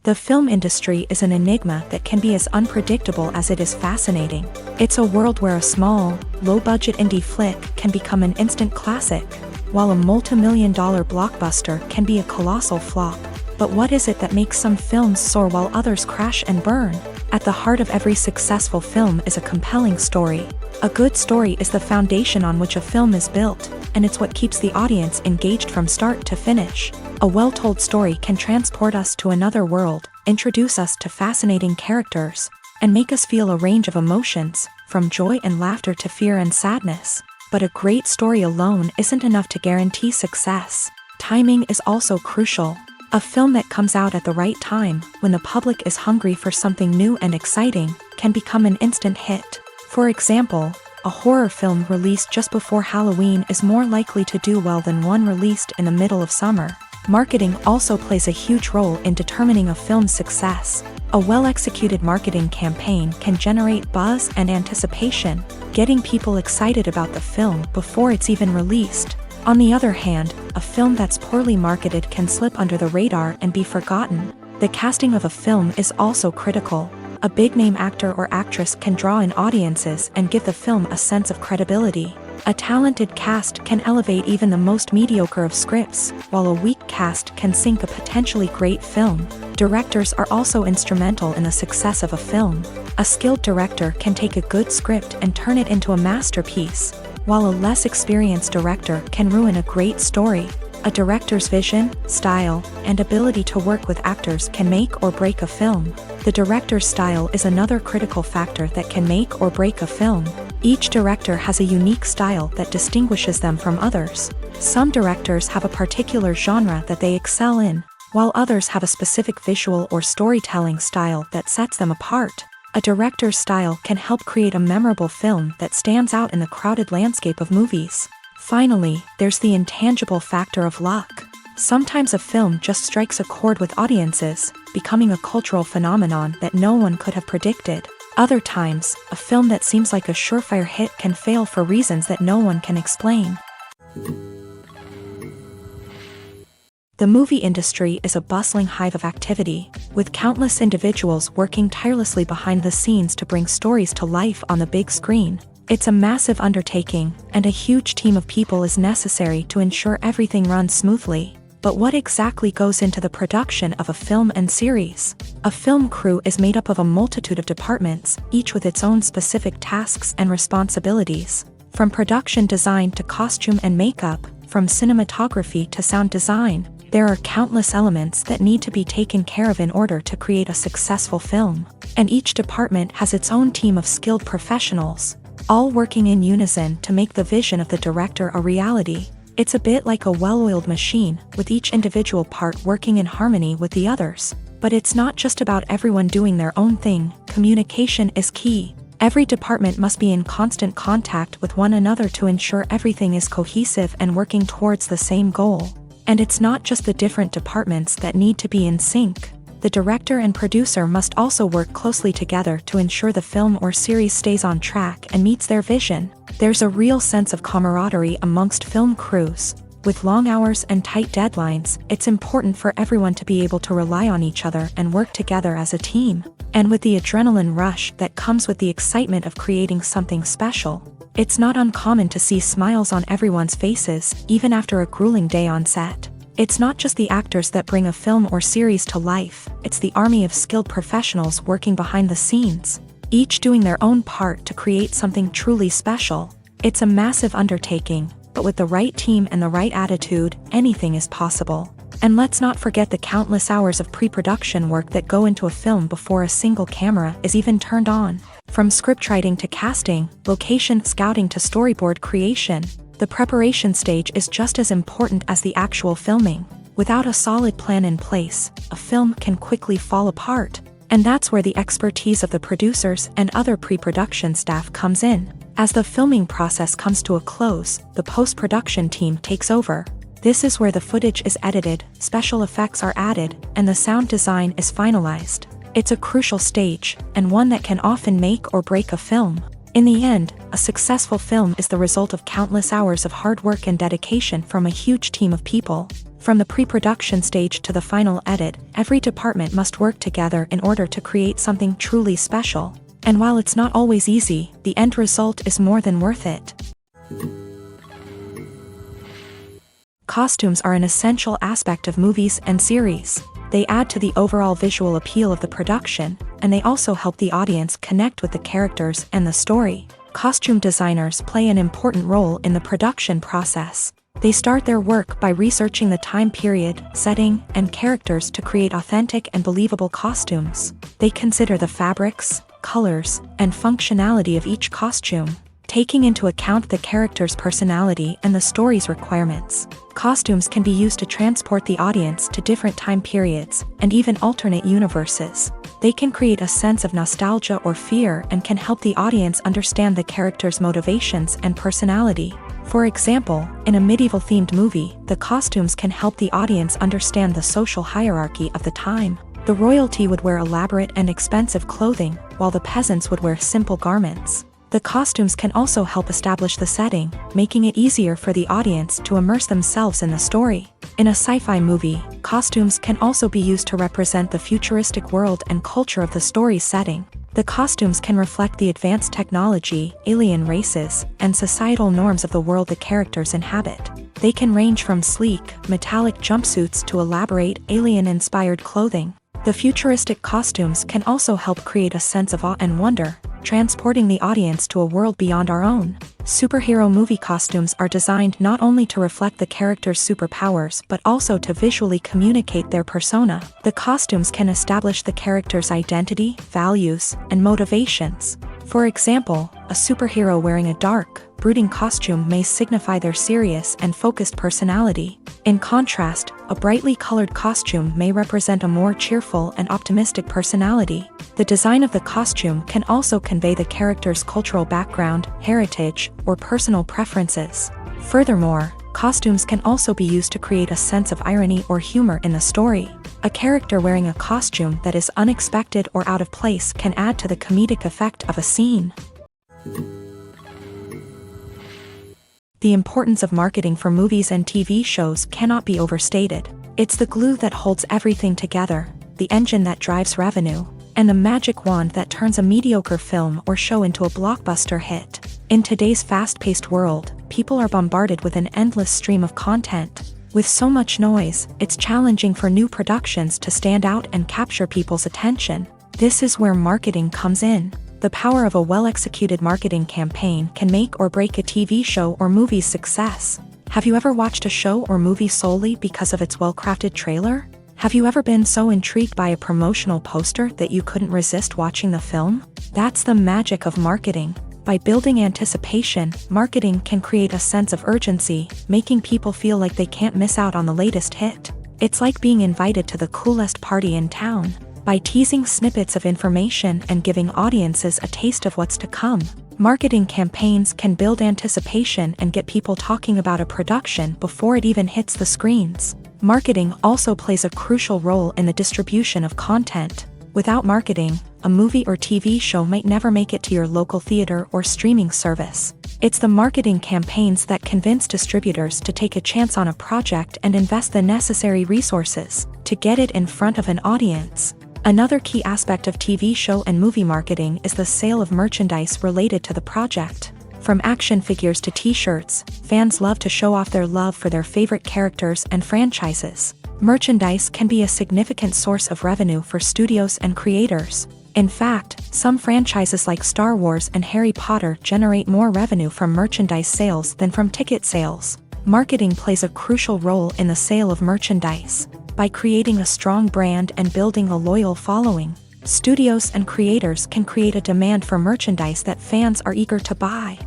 Speaker 1: The film industry is an enigma that can be as unpredictable as it is fascinating. It's a world where a small, low-budget indie flick can become an instant classic, while a multi-million-dollar blockbuster can be a colossal flop. But what is it that makes some films soar while others crash and burn? At the heart of every successful film is a compelling story. A good story is the foundation on which a film is built, and it's what keeps the audience engaged from start to finish. A well-told story can transport us to another world, introduce us to fascinating characters, and make us feel a range of emotions, from joy and laughter to fear and sadness. But a great story alone isn't enough to guarantee success. Timing is also crucial. A film that comes out at the right time, when the public is hungry for something new and exciting, can become an instant hit. For example, a horror film released just before Halloween is more likely to do well than one released in the middle of summer. Marketing also plays a huge role in determining a film's success. A well-executed marketing campaign can generate buzz and anticipation, getting people excited about the film before it's even released. On the other hand, a film that's poorly marketed can slip under the radar and be forgotten. The casting of a film is also critical. A big-name actor or actress can draw in audiences and give the film a sense of credibility. A talented cast can elevate even the most mediocre of scripts, while a weak cast can sink a potentially great film. Directors are also instrumental in the success of a film. A skilled director can take a good script and turn it into a masterpiece, while a less experienced director can ruin a great story. A director's vision, style, and ability to work with actors can make or break a film. The director's style is another critical factor that can make or break a film. Each director has a unique style that distinguishes them from others. Some directors have a particular genre that they excel in, while others have a specific visual or storytelling style that sets them apart. A director's style can help create a memorable film that stands out in the crowded landscape of movies. Finally, there's the intangible factor of luck. Sometimes a film just strikes a chord with audiences, becoming a cultural phenomenon that no one could have predicted. Other times, a film that seems like a surefire hit can fail for reasons that no one can explain. The movie industry is a bustling hive of activity, with countless individuals working tirelessly behind the scenes to bring stories to life on the big screen. It's a massive undertaking, and a huge team of people is necessary to ensure everything runs smoothly. But what exactly goes into the production of a film and series? A film crew is made up of a multitude of departments, each with its own specific tasks and responsibilities. From production design to costume and makeup, from cinematography to sound design, there are countless elements that need to be taken care of in order to create a successful film. And each department has its own team of skilled professionals, all working in unison to make the vision of the director a reality. It's a bit like a well-oiled machine, with each individual part working in harmony with the others. But it's not just about everyone doing their own thing. Communication is key. Every department must be in constant contact with one another to ensure everything is cohesive and working towards the same goal. And it's not just the different departments that need to be in sync. The director and producer must also work closely together to ensure the film or series stays on track and meets their vision. There's a real sense of camaraderie amongst film crews. With long hours and tight deadlines, it's important for everyone to be able to rely on each other and work together as a team. And with the adrenaline rush that comes with the excitement of creating something special, it's not uncommon to see smiles on everyone's faces, even after a grueling day on set. It's not just the actors that bring a film or series to life, it's the army of skilled professionals working behind the scenes, each doing their own part to create something truly special. It's a massive undertaking, but with the right team and the right attitude, anything is possible. And let's not forget the countless hours of pre-production work that go into a film before a single camera is even turned on. From scriptwriting to casting, location scouting to storyboard creation, the preparation stage is just as important as the actual filming. Without a solid plan in place, a film can quickly fall apart. And that's where the expertise of the producers and other pre-production staff comes in. As the filming process comes to a close, the post-production team takes over. This is where the footage is edited, special effects are added, and the sound design is finalized. It's a crucial stage, and one that can often make or break a film. In the end, a successful film is the result of countless hours of hard work and dedication from a huge team of people. From the pre-production stage to the final edit, every department must work together in order to create something truly special. And while it's not always easy, the end result is more than worth it. Costumes are an essential aspect of movies and series. They add to the overall visual appeal of the production, and they also help the audience connect with the characters and the story. Costume designers play an important role in the production process. They start their work by researching the time period, setting, and characters to create authentic and believable costumes. They consider the fabrics, colors, and functionality of each costume, taking into account the character's personality and the story's requirements. Costumes can be used to transport the audience to different time periods and even alternate universes. They can create a sense of nostalgia or fear and can help the audience understand the character's motivations and personality. For example, in a medieval-themed movie, the costumes can help the audience understand the social hierarchy of the time. The royalty would wear elaborate and expensive clothing, while the peasants would wear simple garments. The costumes can also help establish the setting, making it easier for the audience to immerse themselves in the story. In a sci-fi movie, costumes can also be used to represent the futuristic world and culture of the story's setting. The costumes can reflect the advanced technology, alien races, and societal norms of the world the characters inhabit. They can range from sleek, metallic jumpsuits to elaborate, alien-inspired clothing. The futuristic costumes can also help create a sense of awe and wonder, transporting the audience to a world beyond our own. Superhero movie costumes are designed not only to reflect the character's superpowers but also to visually communicate their persona. The costumes can establish the character's identity, values, and motivations. For example, a superhero wearing a dark, brooding costume may signify their serious and focused personality. In contrast, a brightly colored costume may represent a more cheerful and optimistic personality. The design of the costume can also convey the character's cultural background, heritage, or personal preferences. Furthermore, costumes can also be used to create a sense of irony or humor in the story. A character wearing a costume that is unexpected or out of place can add to the comedic effect of a scene. The importance of marketing for movies and TV shows cannot be overstated. It's the glue that holds everything together, the engine that drives revenue, and the magic wand that turns a mediocre film or show into a blockbuster hit. In today's fast-paced world, people are bombarded with an endless stream of content. With so much noise, it's challenging for new productions to stand out and capture people's attention. This is where marketing comes in. The power of a well-executed marketing campaign can make or break a TV show or movie's success. Have you ever watched a show or movie solely because of its well-crafted trailer? Have you ever been so intrigued by a promotional poster that you couldn't resist watching the film? That's the magic of marketing. By building anticipation, marketing can create a sense of urgency, making people feel like they can't miss out on the latest hit. It's like being invited to the coolest party in town. By teasing snippets of information and giving audiences a taste of what's to come, marketing campaigns can build anticipation and get people talking about a production before it even hits the screens. Marketing also plays a crucial role in the distribution of content. Without marketing, a movie or TV show might never make it to your local theater or streaming service. It's the marketing campaigns that convince distributors to take a chance on a project and invest the necessary resources to get it in front of an audience. Another key aspect of TV show and movie marketing is the sale of merchandise related to the project. From action figures to t-shirts, fans love to show off their love for their favorite characters and franchises. Merchandise can be a significant source of revenue for studios and creators. In fact, some franchises like Star Wars and Harry Potter generate more revenue from merchandise sales than from ticket sales. Marketing plays a crucial role in the sale of merchandise. By creating a strong brand and building a loyal following, studios and creators can create a demand for merchandise that fans are eager to buy.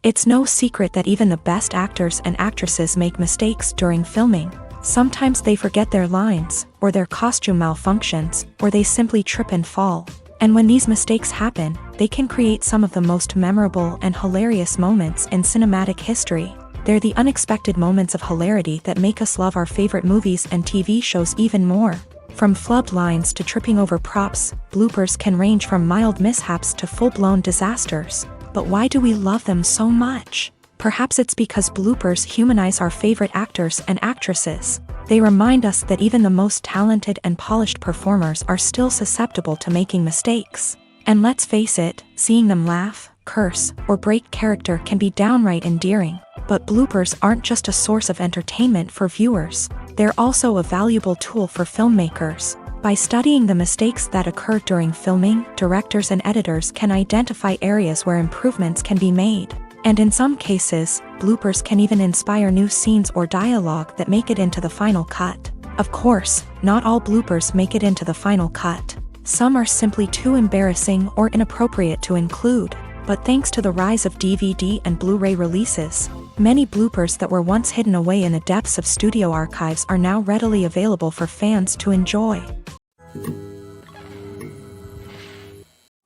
Speaker 1: It's no secret that even the best actors and actresses make mistakes during filming. Sometimes they forget their lines, or their costume malfunctions, or they simply trip and fall. And when these mistakes happen, they can create some of the most memorable and hilarious moments in cinematic history. They're the unexpected moments of hilarity that make us love our favorite movies and TV shows even more. From flubbed lines to tripping over props, bloopers can range from mild mishaps to full-blown disasters. But why do we love them so much? Perhaps it's because bloopers humanize our favorite actors and actresses. They remind us that even the most talented and polished performers are still susceptible to making mistakes. And let's face it, seeing them laugh, curse, or break character can be downright endearing. But bloopers aren't just a source of entertainment for viewers. They're also a valuable tool for filmmakers. By studying the mistakes that occur during filming, directors and editors can identify areas where improvements can be made. And in some cases, bloopers can even inspire new scenes or dialogue that make it into the final cut. Of course, not all bloopers make it into the final cut. Some are simply too embarrassing or inappropriate to include. But thanks to the rise of DVD and Blu-ray releases, many bloopers that were once hidden away in the depths of studio archives are now readily available for fans to enjoy.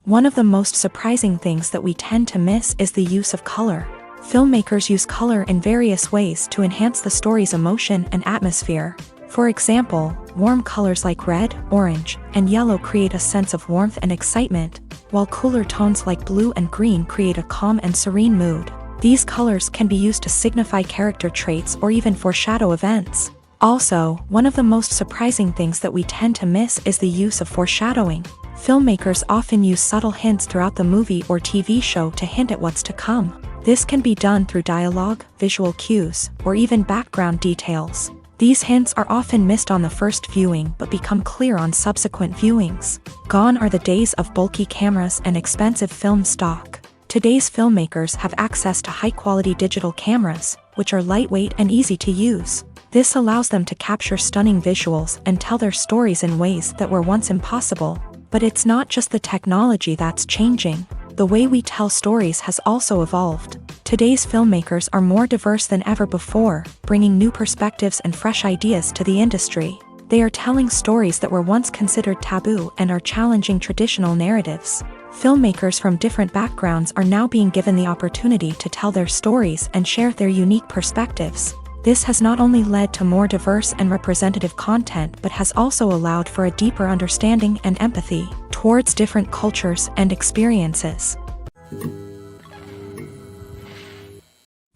Speaker 1: One of the most surprising things that we tend to miss is the use of color. Filmmakers use color in various ways to enhance the story's emotion and atmosphere. For example, warm colors like red, orange, and yellow create a sense of warmth and excitement, while cooler tones like blue and green create a calm and serene mood. These colors can be used to signify character traits or even foreshadow events. Also, one of the most surprising things that we tend to miss is the use of foreshadowing. Filmmakers often use subtle hints throughout the movie or TV show to hint at what's to come. This can be done through dialogue, visual cues, or even background details. These hints are often missed on the first viewing but become clear on subsequent viewings. Gone are the days of bulky cameras and expensive film stock. Today's filmmakers have access to high-quality digital cameras, which are lightweight and easy to use. This allows them to capture stunning visuals and tell their stories in ways that were once impossible. But it's not just the technology that's changing. The way we tell stories has also evolved. Today's filmmakers are more diverse than ever before, bringing new perspectives and fresh ideas to the industry. They are telling stories that were once considered taboo and are challenging traditional narratives. Filmmakers from different backgrounds are now being given the opportunity to tell their stories and share their unique perspectives. This has not only led to more diverse and representative content but has also allowed for a deeper understanding and empathy towards different cultures and experiences.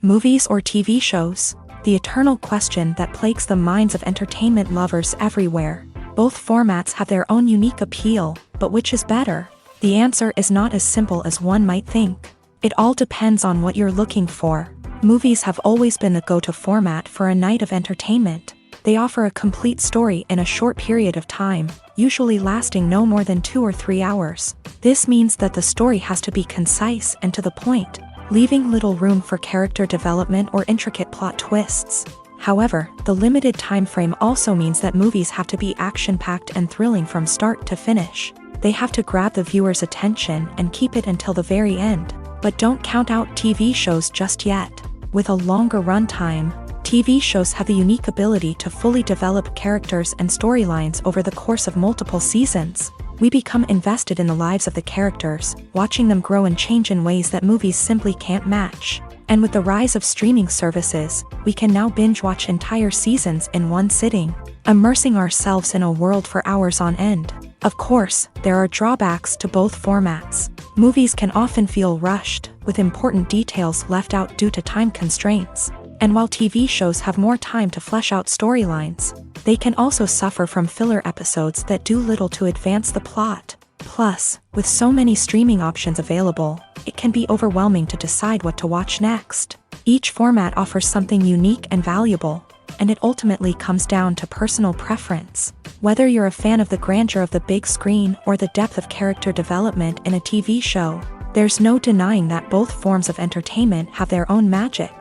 Speaker 1: Movies or TV shows? The eternal question that plagues the minds of entertainment lovers everywhere. Both formats have their own unique appeal, but which is better? The answer is not as simple as one might think. It all depends on what you're looking for. Movies have always been the go-to format for a night of entertainment. They offer a complete story in a short period of time, usually lasting no more than 2 or 3 hours. This means that the story has to be concise and to the point, leaving little room for character development or intricate plot twists. However, the limited time frame also means that movies have to be action-packed and thrilling from start to finish. They have to grab the viewer's attention and keep it until the very end. But don't count out TV shows just yet. With a longer runtime, TV shows have the unique ability to fully develop characters and storylines over the course of multiple seasons. We become invested in the lives of the characters, watching them grow and change in ways that movies simply can't match. And with the rise of streaming services, we can now binge-watch entire seasons in one sitting, immersing ourselves in a world for hours on end. Of course, there are drawbacks to both formats. Movies can often feel rushed, with important details left out due to time constraints. And while TV shows have more time to flesh out storylines, they can also suffer from filler episodes that do little to advance the plot. Plus, with so many streaming options available, it can be overwhelming to decide what to watch next. Each format offers something unique and valuable, and it ultimately comes down to personal preference. Whether you're a fan of the grandeur of the big screen or the depth of character development in a TV show, there's no denying that both forms of entertainment have their own magic.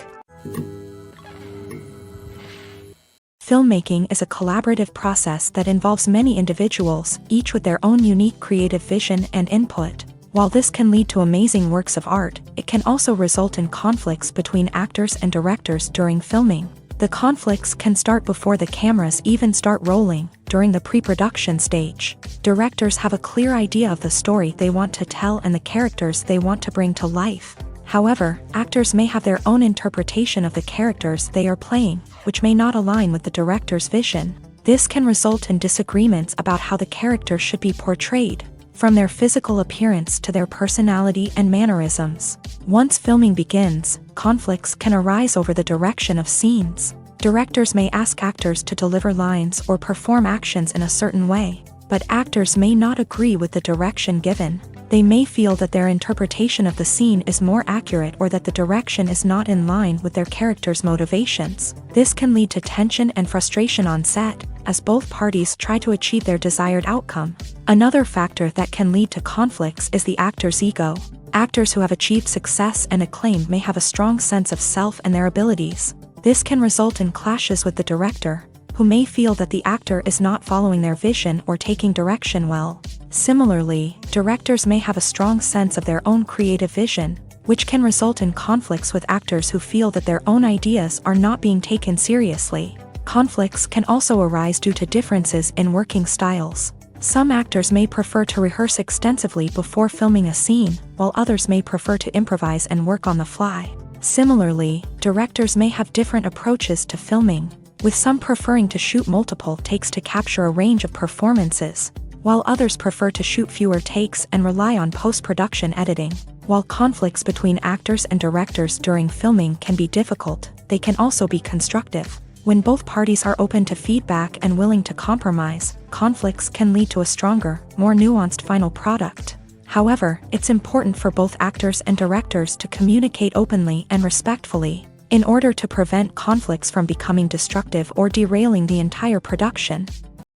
Speaker 1: Filmmaking is a collaborative process that involves many individuals, each with their own unique creative vision and input. While this can lead to amazing works of art, it can also result in conflicts between actors and directors during filming. The conflicts can start before the cameras even start rolling, during the pre-production stage. Directors have a clear idea of the story they want to tell and the characters they want to bring to life. However, actors may have their own interpretation of the characters they are playing, which may not align with the director's vision. This can result in disagreements about how the characters should be portrayed, from their physical appearance to their personality and mannerisms. Once filming begins, conflicts can arise over the direction of scenes. Directors may ask actors to deliver lines or perform actions in a certain way, but actors may not agree with the direction given. They may feel that their interpretation of the scene is more accurate or that the direction is not in line with their character's motivations. This can lead to tension and frustration on set, as both parties try to achieve their desired outcome. Another factor that can lead to conflicts is the actor's ego. Actors who have achieved success and acclaim may have a strong sense of self and their abilities. This can result in clashes with the director, who may feel that the actor is not following their vision or taking direction well. Similarly, directors may have a strong sense of their own creative vision, which can result in conflicts with actors who feel that their own ideas are not being taken seriously. Conflicts can also arise due to differences in working styles. Some actors may prefer to rehearse extensively before filming a scene, while others may prefer to improvise and work on the fly. Similarly, directors may have different approaches to filming, with some preferring to shoot multiple takes to capture a range of performances, while others prefer to shoot fewer takes and rely on post-production editing. While conflicts between actors and directors during filming can be difficult, they can also be constructive. When both parties are open to feedback and willing to compromise, conflicts can lead to a stronger, more nuanced final product. However, it's important for both actors and directors to communicate openly and respectfully, in order to prevent conflicts from becoming destructive or derailing the entire production.